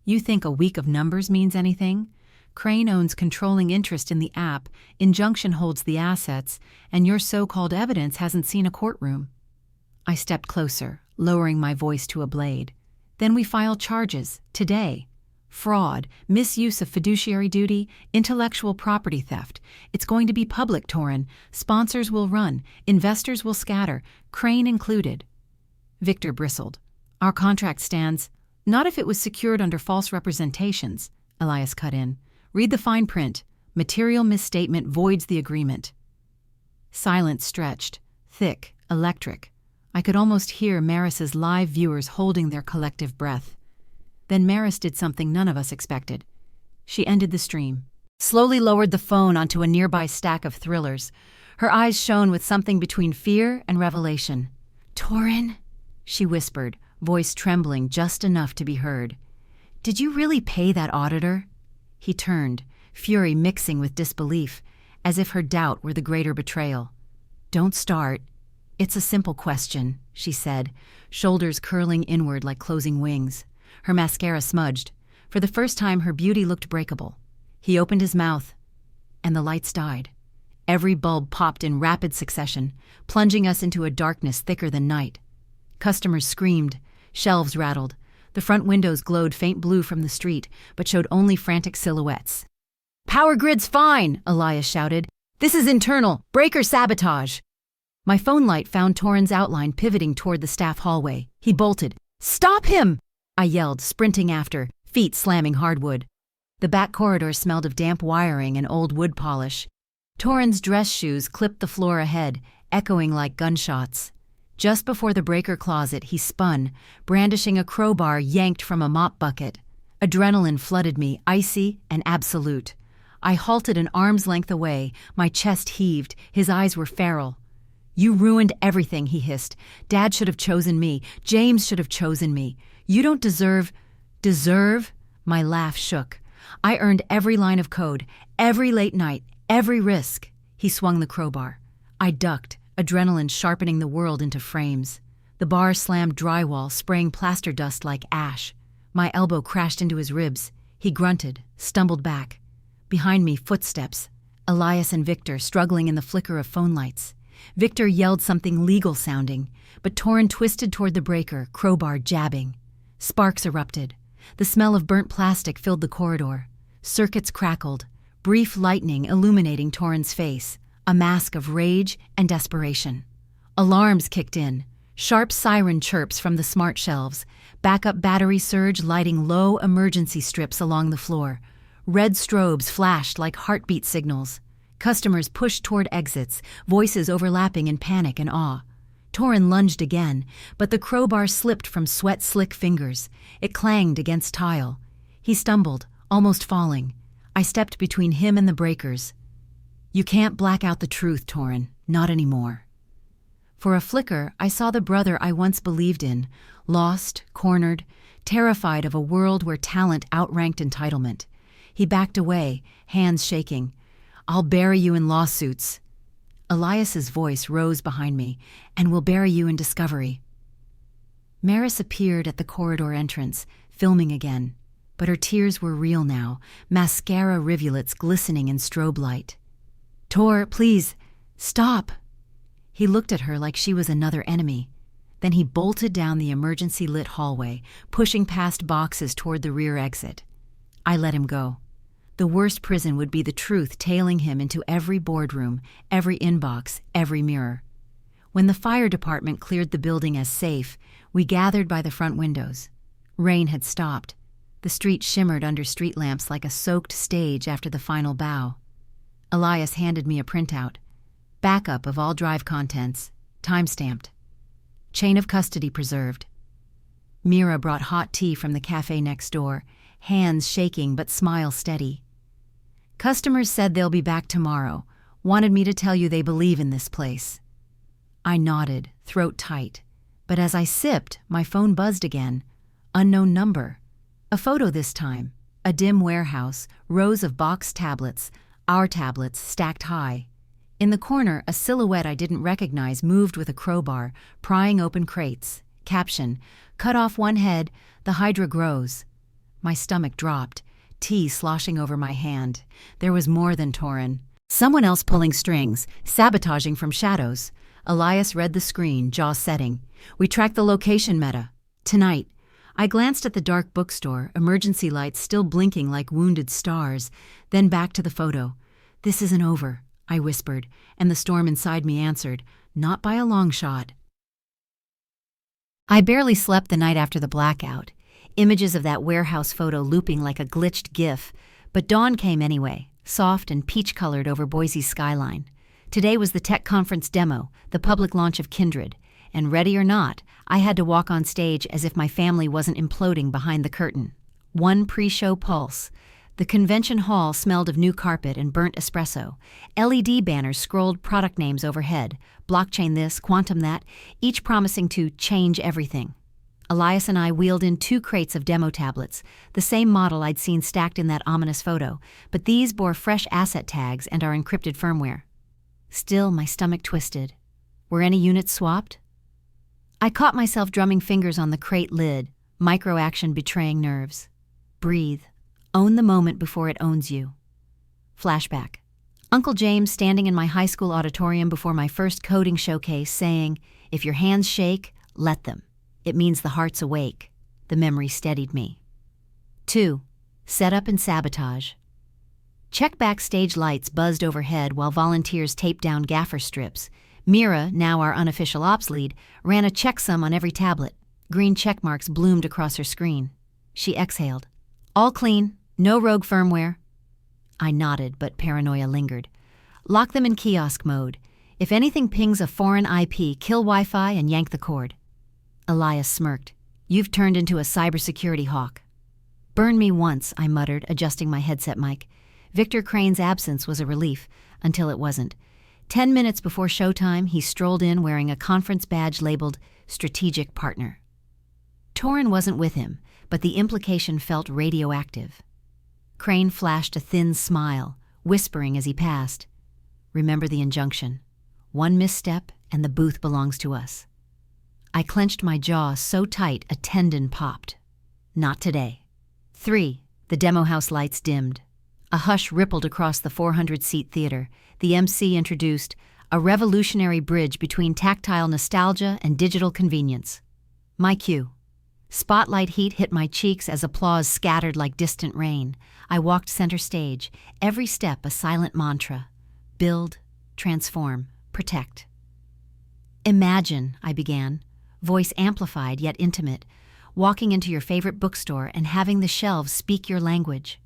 "You think a week of numbers means anything? Crane owns controlling interest in the app, Injunction holds the assets, and your so-called evidence hasn't seen a courtroom." I stepped closer, lowering my voice to a blade. "Then we file charges, today. Fraud, misuse of fiduciary duty, intellectual property theft. It's going to be public, Torin. Sponsors will run, investors will scatter, Crane included." Victor bristled. "Our contract stands." "Not if it was secured under false representations," Elias cut in. "Read the fine print. Material misstatement voids the agreement." Silence stretched, thick, electric. I could almost hear Maris's live viewers holding their collective breath. Then Maris did something none of us expected. She ended the stream, slowly lowered the phone onto a nearby stack of thrillers. Her eyes shone with something between fear and revelation. "Torin," she whispered, voice trembling just enough to be heard. "Did you really pay that auditor?" He turned, fury mixing with disbelief, as if her doubt were the greater betrayal. "Don't start. It's a simple question," she said, shoulders curling inward like closing wings. her mascara smudged. For the first time, her beauty looked breakable. He opened his mouth, and the lights died. Every bulb popped in rapid succession, plunging us into a darkness thicker than night. Customers screamed, shelves rattled. The front windows glowed faint blue from the street, but showed only frantic silhouettes. "Power grid's fine," Elias shouted. "This is internal. Breaker sabotage." My phone light found Torrin's outline pivoting toward the staff hallway. He bolted. "Stop him!" I yelled, sprinting after, feet slamming hardwood. The back corridor smelled of damp wiring and old wood polish. Torrin's dress shoes clipped the floor ahead, echoing like gunshots. Just before the breaker closet, he spun, brandishing a crowbar yanked from a mop bucket. Adrenaline flooded me, icy and absolute. I halted an arm's length away, my chest heaved, his eyes were feral. "You ruined everything," he hissed. "Dad should have chosen me. James should have chosen me. You don't deserve—" "Deserve?" My laugh shook. "I earned every line of code, every late night, every risk." He swung the crowbar. I ducked, adrenaline sharpening the world into frames. The bar slammed drywall, spraying plaster dust like ash. My elbow crashed into his ribs. He grunted, stumbled back. Behind me, footsteps. Elias and Victor struggling in the flicker of phone lights. Victor yelled something legal-sounding, but Torrin twisted toward the breaker, crowbar jabbing. Sparks erupted. The smell of burnt plastic filled the corridor. Circuits crackled, brief lightning illuminating Torrin's face, a mask of rage and desperation. Alarms kicked in, sharp siren chirps from the smart shelves, backup battery surge lighting low emergency strips along the floor. Red strobes flashed like heartbeat signals. Customers pushed toward exits, voices overlapping in panic and awe. Torrin lunged again, but the crowbar slipped from sweat-slick fingers. It clanged against tile. He stumbled, almost falling. I stepped between him and the breakers. "You can't black out the truth, Torrin. Not anymore." For a flicker, I saw the brother I once believed in, lost, cornered, terrified of a world where talent outranked entitlement. He backed away, hands shaking. "I'll bury you in lawsuits." Elias's voice rose behind me, "and we'll bury you in discovery." Maris appeared at the corridor entrance, filming again. But her tears were real now, mascara rivulets glistening in strobe light. "Tor, please, stop." He looked at her like she was another enemy. Then he bolted down the emergency-lit hallway, pushing past boxes toward the rear exit. I let him go. The worst prison would be the truth tailing him into every boardroom, every inbox, every mirror. When the fire department cleared the building as safe, we gathered by the front windows. Rain had stopped. The street shimmered under street lamps like a soaked stage after the final bow. Elias handed me a printout. Backup of all drive contents, time-stamped. Chain of custody preserved. Mira brought hot tea from the cafe next door, hands shaking but smile steady. "Customers said they'll be back tomorrow. Wanted me to tell you they believe in this place." I nodded, throat tight. But as I sipped, my phone buzzed again. Unknown number. A photo this time. A dim warehouse, rows of boxed tablets, our tablets stacked high. In the corner, a silhouette I didn't recognize moved with a crowbar, prying open crates. Caption, "Cut off one head, the hydra grows." My stomach dropped, tea sloshing over my hand. There was more than Torrin. Someone else pulling strings, sabotaging from shadows. Elias read the screen, jaw setting. We tracked the location meta. Tonight. I glanced at the dark bookstore, emergency lights still blinking like wounded stars, then back to the photo. "This isn't over," I whispered, and the storm inside me answered, "Not by a long shot." I barely slept the night after the blackout, images of that warehouse photo looping like a glitched GIF, but dawn came anyway, soft and peach-colored over Boise's skyline. Today was the tech conference demo, the public launch of Kindred, and ready or not, I had to walk on stage as if my family wasn't imploding behind the curtain. One pre-show pulse. The convention hall smelled of new carpet and burnt espresso. LED banners scrolled product names overhead, blockchain this, quantum that, each promising to change everything. Elias and I wheeled in 2 crates of demo tablets, the same model I'd seen stacked in that ominous photo, but these bore fresh asset tags and our encrypted firmware. Still, my stomach twisted. Were any units swapped? I caught myself drumming fingers on the crate lid. Micro-action betraying nerves. Breathe. Own the moment before it owns you. Flashback. Uncle James standing in my high school auditorium before my first coding showcase saying, "If your hands shake, let them. It means the heart's awake." The memory steadied me. 2. Setup and sabotage. Check backstage lights buzzed overhead while volunteers taped down gaffer strips. Mira, now our unofficial ops lead, ran a checksum on every tablet. Green check marks bloomed across her screen. She exhaled. "All clean. No rogue firmware." I nodded, but paranoia lingered. "Lock them in kiosk mode. If anything pings a foreign IP, kill Wi-Fi and yank the cord." Elias smirked. "You've turned into a cybersecurity hawk." "Burn me once," I muttered, adjusting my headset mic. Victor Crane's absence was a relief, until it wasn't. 10 minutes before showtime, he strolled in wearing a conference badge labeled Strategic Partner. Torin wasn't with him, but the implication felt radioactive. Crane flashed a thin smile, whispering as he passed, "Remember the injunction. One misstep and the booth belongs to us." I clenched my jaw so tight a tendon popped. Not today. 3. The demo house lights dimmed. A hush rippled across the 400-seat theater. The MC introduced a revolutionary bridge between tactile nostalgia and digital convenience. My cue. Spotlight heat hit my cheeks as applause scattered like distant rain. I walked center stage, every step a silent mantra. Build, transform, protect. "Imagine," I began, voice amplified yet intimate, walking into your favorite bookstore and having the shelves speak your language.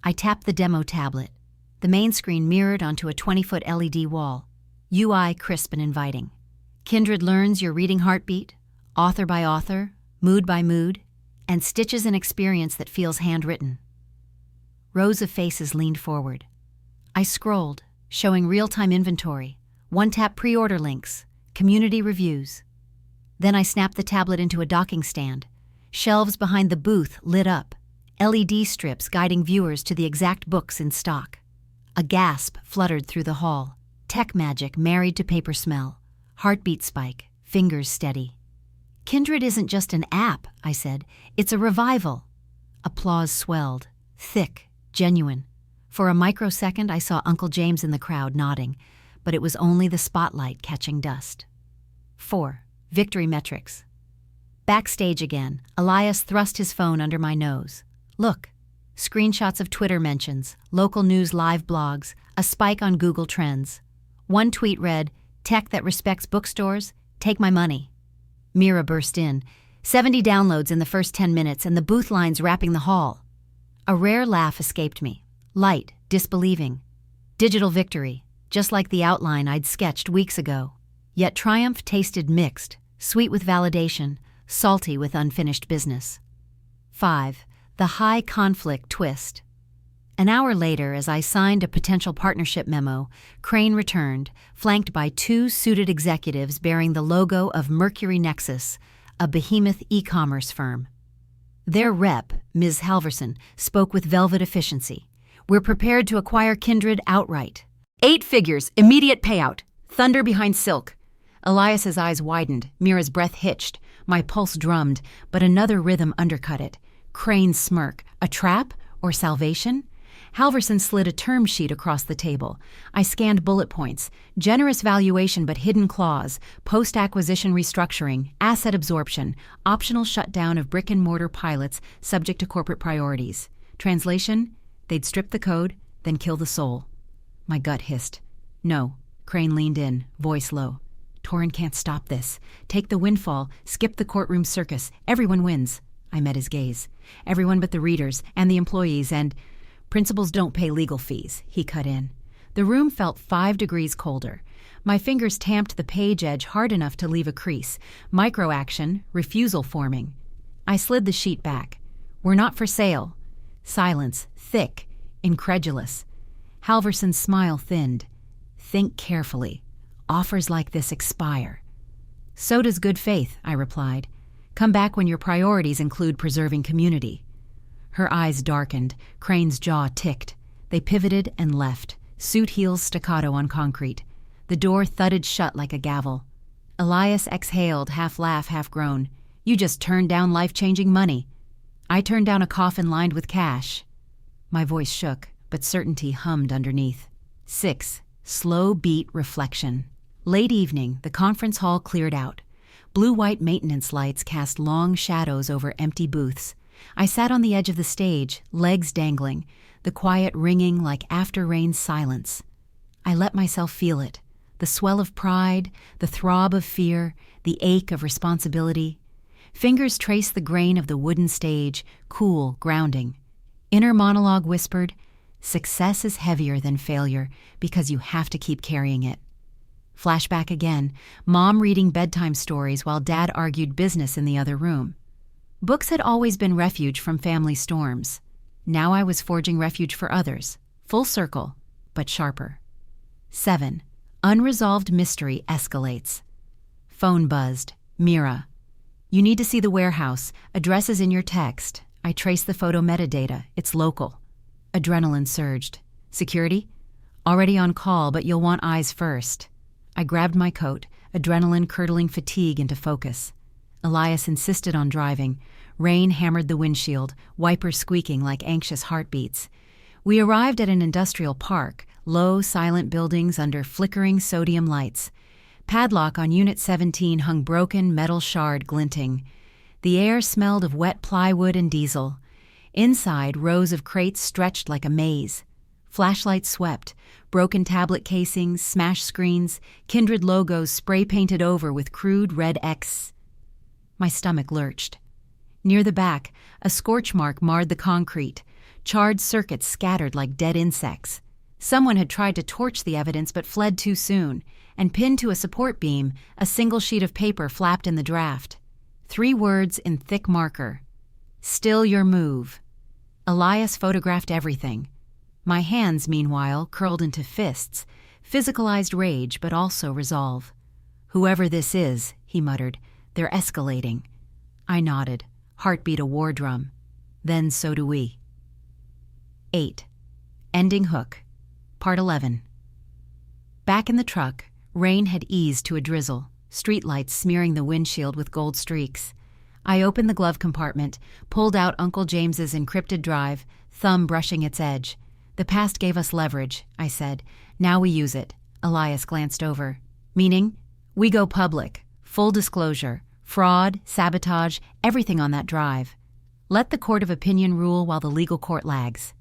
I tapped the demo tablet. The main screen mirrored onto a 20-foot LED wall. UI crisp and inviting. Kindred learns your reading heartbeat, author by author, mood by mood, and stitches an experience that feels handwritten. Rows of faces leaned forward. I scrolled, showing real-time inventory, one-tap pre-order links, community reviews. Then I snapped the tablet into a docking stand. Shelves behind the booth lit up, LED strips guiding viewers to the exact books in stock. A gasp fluttered through the hall. Tech magic married to paper smell. Heartbeat spike, fingers steady. "Kindred isn't just an app," I said. "It's a revival." Applause swelled, thick, genuine. For a microsecond, I saw Uncle James in the crowd nodding, but it was only the spotlight catching dust. 4. Victory metrics. Backstage again, Elias thrust his phone under my nose. "Look." Screenshots of Twitter mentions, local news live blogs, a spike on Google Trends. One tweet read, "Tech that respects bookstores, take my money." Mira burst in. 70 downloads in the first 10 minutes and the booth lines wrapping the hall. A rare laugh escaped me. Light, disbelieving. Digital victory, just like the outline I'd sketched weeks ago. Yet triumph tasted mixed, sweet with validation, salty with unfinished business. 5. The high conflict twist. An hour later, as I signed a potential partnership memo, Crane returned, flanked by 2 suited executives bearing the logo of Mercury Nexus, a behemoth e-commerce firm. Their rep, Ms. Halverson, spoke with velvet efficiency. "We're prepared to acquire Kindred outright. 8 figures, immediate payout. Thunder behind silk." Elias's eyes widened, Mira's breath hitched, my pulse drummed, but another rhythm undercut it. Crane's smirk. "A trap or salvation?" Halverson slid a term sheet across the table. I scanned bullet points. Generous valuation but hidden clause, post-acquisition restructuring, asset absorption, optional shutdown of brick-and-mortar pilots subject to corporate priorities. Translation? They'd strip the code, then kill the soul. My gut hissed. "No." Crane leaned in, voice low. "Torin can't stop this. Take the windfall, skip the courtroom circus. Everyone wins." I met his gaze. "Everyone but the readers and the employees and... principals don't pay legal fees," he cut in. The room felt 5 degrees colder. My fingers tamped the page edge hard enough to leave a crease. Micro-action, refusal forming. I slid the sheet back. "We're not for sale." Silence, thick, incredulous. Halverson's smile thinned. "Think carefully. Offers like this expire." "So does good faith," I replied. "Come back when your priorities include preserving community." Her eyes darkened. Crane's jaw ticked. They pivoted and left, suit heels staccato on concrete. The door thudded shut like a gavel. Elias exhaled, half laugh, half groan. You just turned down life-changing money. I turned down a coffin lined with cash. My voice shook, but certainty hummed underneath. 6. Slow beat reflection. Late evening, the conference hall cleared out. Blue-white maintenance lights cast long shadows over empty booths. I sat on the edge of the stage, legs dangling, the quiet ringing like after-rain silence. I let myself feel it, the swell of pride, the throb of fear, the ache of responsibility. Fingers traced the grain of the wooden stage, cool, grounding. Inner monologue whispered, "Success is heavier than failure because you have to keep carrying it." Flashback again, Mom reading bedtime stories while Dad argued business in the other room. Books had always been refuge from family storms. Now I was forging refuge for others, full circle, but sharper. 7. Unresolved mystery escalates. Phone buzzed. Mira. "You need to see the warehouse. Address is in your text. I traced the photo metadata. It's local." Adrenaline surged. "Security?" "Already on call, but you'll want eyes first." I grabbed my coat, adrenaline curdling fatigue into focus. Elias insisted on driving. Rain hammered the windshield, wipers squeaking like anxious heartbeats. We arrived at an industrial park, low, silent buildings under flickering sodium lights. Padlock on Unit 17 hung broken metal shard glinting. The air smelled of wet plywood and diesel. Inside, rows of crates stretched like a maze. Flashlights swept, broken tablet casings, smashed screens, Kindred logos spray-painted over with crude red X. My stomach lurched. Near the back, a scorch mark marred the concrete, charred circuits scattered like dead insects. Someone had tried to torch the evidence but fled too soon, and pinned to a support beam, a single sheet of paper flapped in the draft. 3 words in thick marker. "Still your move." Elias photographed everything. My hands, meanwhile, curled into fists, physicalized rage but also resolve. "Whoever this is," he muttered, "they're escalating." I nodded, heartbeat a war drum. Then so do we. 8. Ending hook. Part 11. Back in the truck, rain had eased to a drizzle, streetlights smearing the windshield with gold streaks. I opened the glove compartment, pulled out Uncle James's encrypted drive, thumb brushing its edge. "The past gave us leverage," I said. "Now we use it." Elias glanced over. "Meaning? We go public. Full disclosure. Fraud, sabotage, everything on that drive. Let the court of opinion rule while the legal court lags."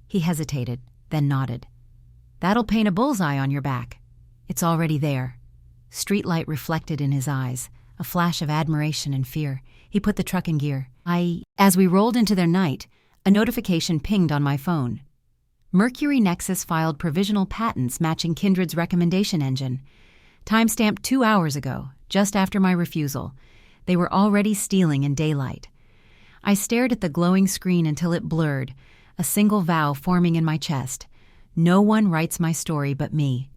He hesitated, then nodded. "That'll paint a bullseye on your back." "It's already there." Streetlight reflected in his eyes, a flash of admiration and fear. He put the truck in gear. As we rolled into their night, a notification pinged on my phone. Mercury Nexus filed provisional patents matching Kindred's recommendation engine. Timestamped 2 hours ago, just after my refusal. They were already stealing in daylight. I stared at the glowing screen until it blurred, a single vow forming in my chest. No one writes my story but me.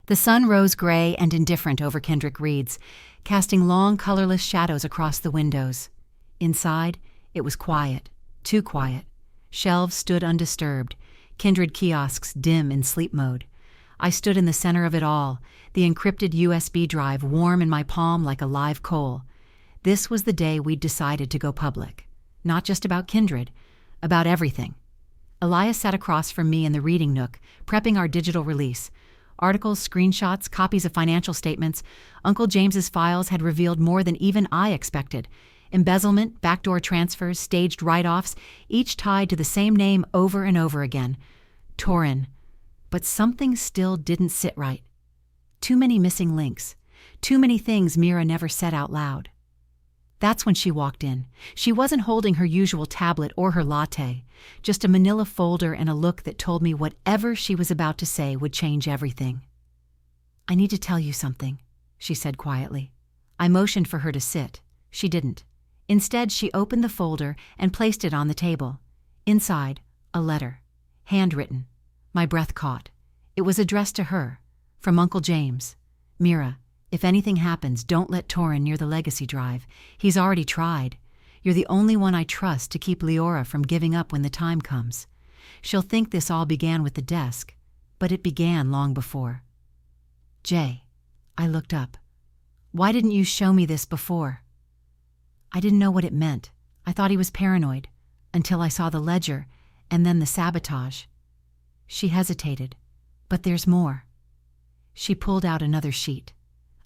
The sun rose gray and indifferent over Kendrick Reeds, casting long, colorless shadows across the windows. Inside, it was quiet, too quiet. Shelves stood undisturbed, Kindred kiosks dim in sleep mode. I stood in the center of it all, the encrypted USB drive warm in my palm like a live coal. This was the day we'd decided to go public. Not just about Kindred, about everything. Elias sat across from me in the reading nook, prepping our digital release. Articles, screenshots, copies of financial statements. Uncle James's files had revealed more than even I expected. Embezzlement, backdoor transfers, staged write-offs, each tied to the same name over and over again. Torin. But something still didn't sit right. Too many missing links. Too many things Mira never said out loud. That's when she walked in. She wasn't holding her usual tablet or her latte, just a manila folder and a look that told me whatever she was about to say would change everything. "I need to tell you something," she said quietly. I motioned for her to sit. She didn't. Instead, she opened the folder and placed it on the table. Inside, a letter, handwritten. My breath caught. It was addressed to her, from Uncle James. "Mira, if anything happens, don't let Torin near the legacy drive. He's already tried. You're the only one I trust to keep Liora from giving up when the time comes. She'll think this all began with the desk, but it began long before." "Jay." I looked up. Why didn't you show me this before?" I didn't know what it meant. I thought he was paranoid, until I saw the ledger and then the sabotage. She hesitated. "But there's more." She pulled out another sheet.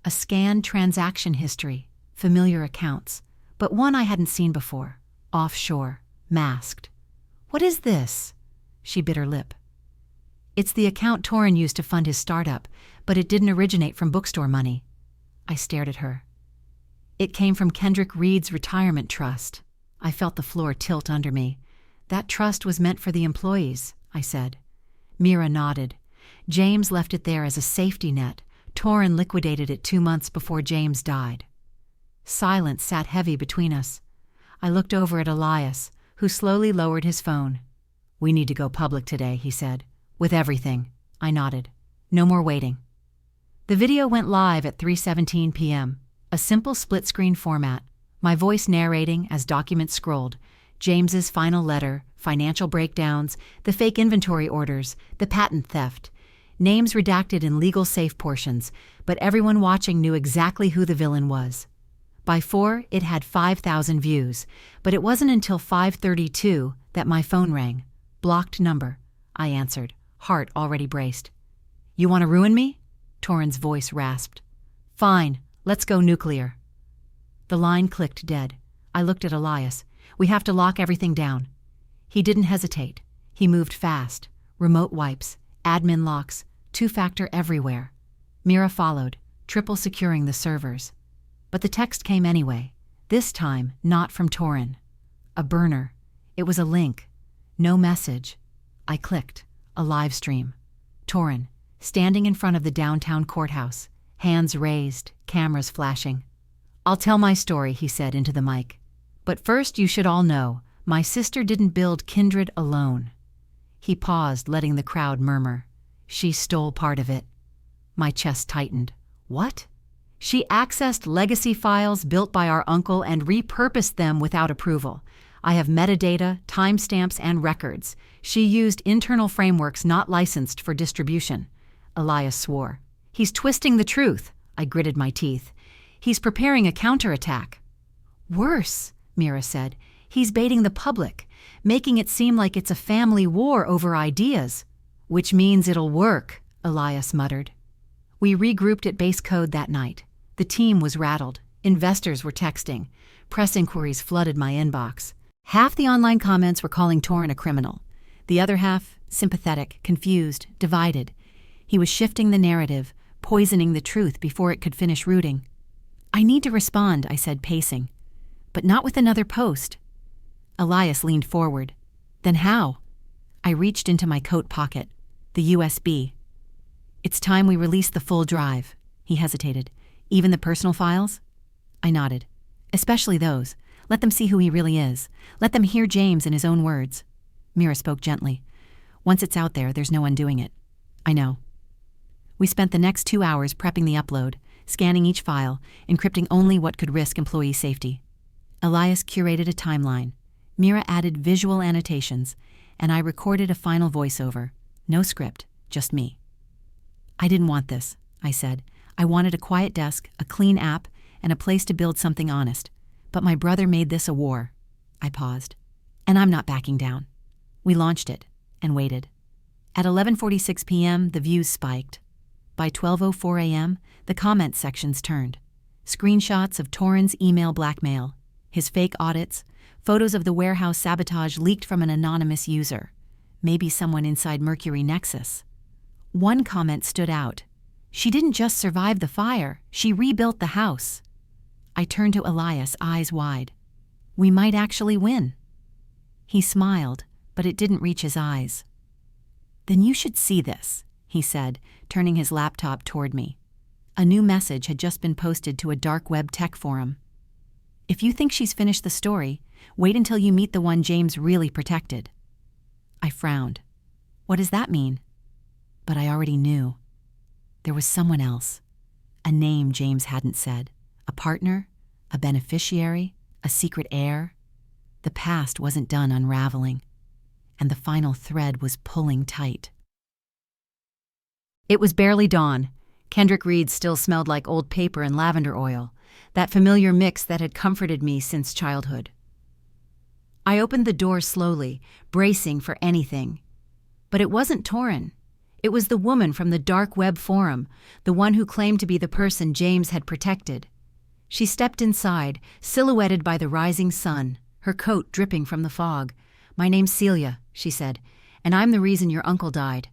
A scanned transaction history, familiar accounts, but one I hadn't seen before, offshore, masked. "What is this?" She bit her lip. "It's the account Torin used to fund his startup, but it didn't originate from bookstore money." I stared at her. "It came from Kendrick Reed's retirement trust." I felt the floor tilt under me. "That trust was meant for the employees," I said. Mira nodded. "James left it there as a safety net. Torin liquidated it 2 months before James died." Silence sat heavy between us. I looked over at Elias, who slowly lowered his phone. "We need to go public today," he said. "With everything." I nodded. "No more waiting." The video went live at 3:17 p.m., a simple split-screen format, my voice narrating as documents scrolled, James's final letter, financial breakdowns, the fake inventory orders, the patent theft, names redacted in legal safe portions, but everyone watching knew exactly who the villain was. By 4, it had 5,000 views, but it wasn't until 5:32 that my phone rang. "Blocked number," I answered, heart already braced. "You want to ruin me?" Torin's voice rasped. "Fine, let's go nuclear." The line clicked dead. I looked at Elias. "We have to lock everything down." He didn't hesitate. He moved fast. Remote wipes, admin locks, 2-factor everywhere. Mira followed, triple securing the servers. But the text came anyway, this time not from Torin. A burner. It was a link. No message. I clicked. A live stream. Torin, standing in front of the downtown courthouse, hands raised, cameras flashing. "I'll tell my story," he said into the mic. "But first you should all know, my sister didn't build Kindred alone." He paused, letting the crowd murmur. "She stole part of it." My chest tightened. "What?" "She accessed legacy files built by our uncle and repurposed them without approval. I have metadata, timestamps, and records. She used internal frameworks not licensed for distribution." Elias swore. "He's twisting the truth." I gritted my teeth. "He's preparing a counterattack." "Worse," Mira said. "He's baiting the public, making it seem like it's a family war over ideas." "Which means it'll work," Elias muttered. We regrouped at base code that night. The team was rattled. Investors were texting. Press inquiries flooded my inbox. Half the online comments were calling Torin a criminal. The other half, sympathetic, confused, divided. He was shifting the narrative, poisoning the truth before it could finish rooting. "I need to respond," I said, pacing. "But not with another post." Elias leaned forward. "Then how?" I reached into my coat pocket. The USB. "It's time we release the full drive." He hesitated. "Even the personal files?" I nodded. "Especially those. Let them see who he really is. Let them hear James in his own words." Mira spoke gently. "Once it's out there, there's no undoing it." "I know." We spent the next 2 hours prepping the upload, scanning each file, encrypting only what could risk employee safety. Elias curated a timeline. Mira added visual annotations, and I recorded a final voiceover. No script, just me. "I didn't want this," I said. "I wanted a quiet desk, a clean app, and a place to build something honest. But my brother made this a war." I paused. "And I'm not backing down." We launched it and waited. At 11:46 p.m., the views spiked. By 12:04 a.m., the comment sections turned. Screenshots of Torin's email blackmail, his fake audits, photos of the warehouse sabotage leaked from an anonymous user. Maybe someone inside Mercury Nexus. One comment stood out. "She didn't just survive the fire, she rebuilt the house." I turned to Elias, eyes wide. "We might actually win." He smiled, but it didn't reach his eyes. "Then you should see this," he said, turning his laptop toward me. A new message had just been posted to a dark web tech forum. "If you think she's finished the story, wait until you meet the one James really protected." I frowned. What does that mean? But I already knew. There was someone else. A name James hadn't said. A partner, a beneficiary, a secret heir. The past wasn't done unraveling, and the final thread was pulling tight. It was barely dawn. Kendrick Reed still smelled like old paper and lavender oil, that familiar mix that had comforted me since childhood. I opened the door slowly, bracing for anything. But it wasn't Torin. It was the woman from the dark web forum, the one who claimed to be the person James had protected. She stepped inside, silhouetted by the rising sun, her coat dripping from the fog. "My name's Celia," she said, "and I'm the reason your uncle died."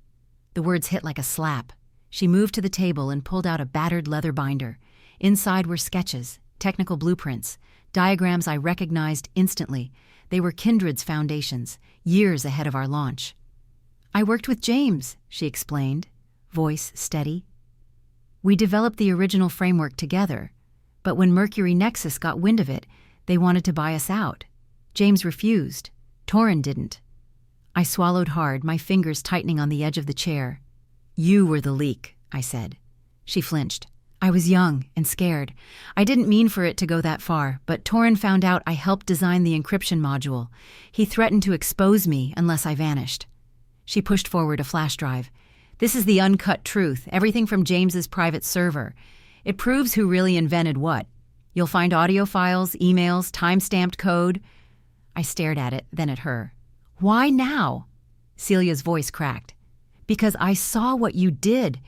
The words hit like a slap. She moved to the table and pulled out a battered leather binder. Inside were sketches, technical blueprints, diagrams I recognized instantly. They were Kindred's foundations, years ahead of our launch. "I worked with James," she explained, voice steady. "We developed the original framework together, but when Mercury Nexus got wind of it, they wanted to buy us out. James refused. Torin didn't." I swallowed hard, my fingers tightening on the edge of the chair. "You were the leak," I said. She flinched. "I was young and scared. I didn't mean for it to go that far, but Torin found out I helped design the encryption module. He threatened to expose me unless I vanished." She pushed forward a flash drive. "This is the uncut truth, everything from James's private server. It proves who really invented what. You'll find audio files, emails, time-stamped code." I stared at it, then at her. "Why now?" Celia's voice cracked. "Because I saw what you did.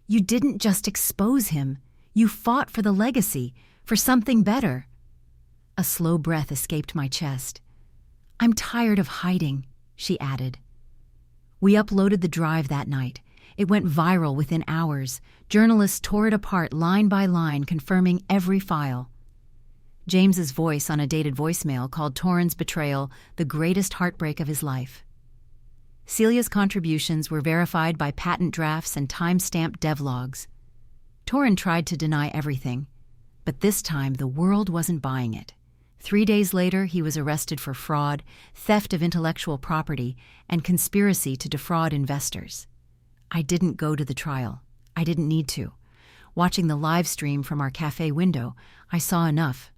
You didn't just expose him. You fought for the legacy, for something better." A slow breath escaped my chest. "I'm tired of hiding," she added. We uploaded the drive that night. It went viral within hours. Journalists tore it apart line by line, confirming every file. James's voice on a dated voicemail called Torin's betrayal the greatest heartbreak of his life. Celia's contributions were verified by patent drafts and time-stamped devlogs. Torin tried to deny everything, but this time the world wasn't buying it. 3 days later, he was arrested for fraud, theft of intellectual property, and conspiracy to defraud investors. I didn't go to the trial. I didn't need to. Watching the live stream from our cafe window, I saw enough.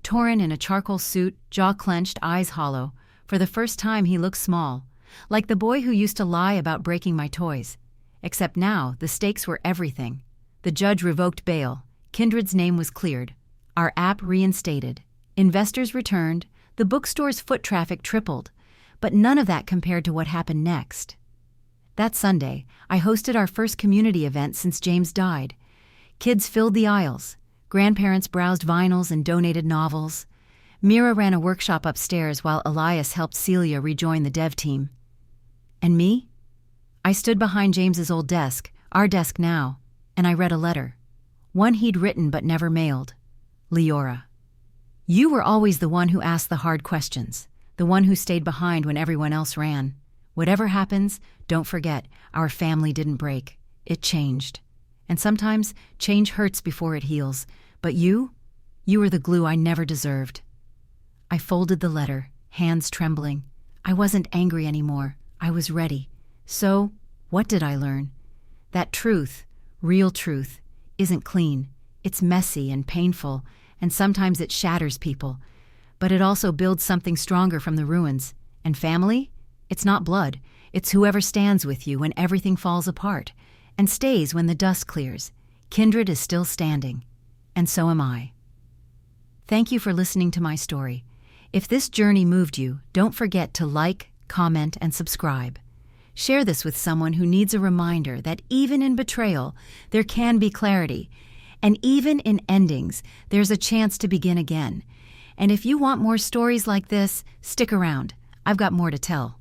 Torin in a charcoal suit, jaw clenched, eyes hollow. For the first time he looked small, like the boy who used to lie about breaking my toys. Except now, the stakes were everything. The judge revoked bail. Kindred's name was cleared. Our app reinstated. Investors returned. The bookstore's foot traffic tripled. But none of that compared to what happened next. That Sunday, I hosted our first community event since James died. Kids filled the aisles. Grandparents browsed vinyls and donated novels. Mira ran a workshop upstairs while Elias helped Celia rejoin the dev team. And me? I stood behind James's old desk, our desk now, and I read a letter. One he'd written but never mailed. Liora. "You were always the one who asked the hard questions, the one who stayed behind when everyone else ran. Whatever happens, don't forget, our family didn't break. It changed. And sometimes, change hurts before it heals. But you were the glue I never deserved." I folded the letter, hands trembling. I wasn't angry anymore. I was ready. So, what did I learn? That truth, real truth, isn't clean. It's messy and painful, and sometimes it shatters people. But it also builds something stronger from the ruins. And family? It's not blood. It's whoever stands with you when everything falls apart, and stays when the dust clears. Kindred is still standing. And so am I. Thank you for listening to my story. If this journey moved you, don't forget to like, comment, and subscribe. Share this with someone who needs a reminder that even in betrayal, there can be clarity. And even in endings, there's a chance to begin again. And if you want more stories like this, stick around. I've got more to tell.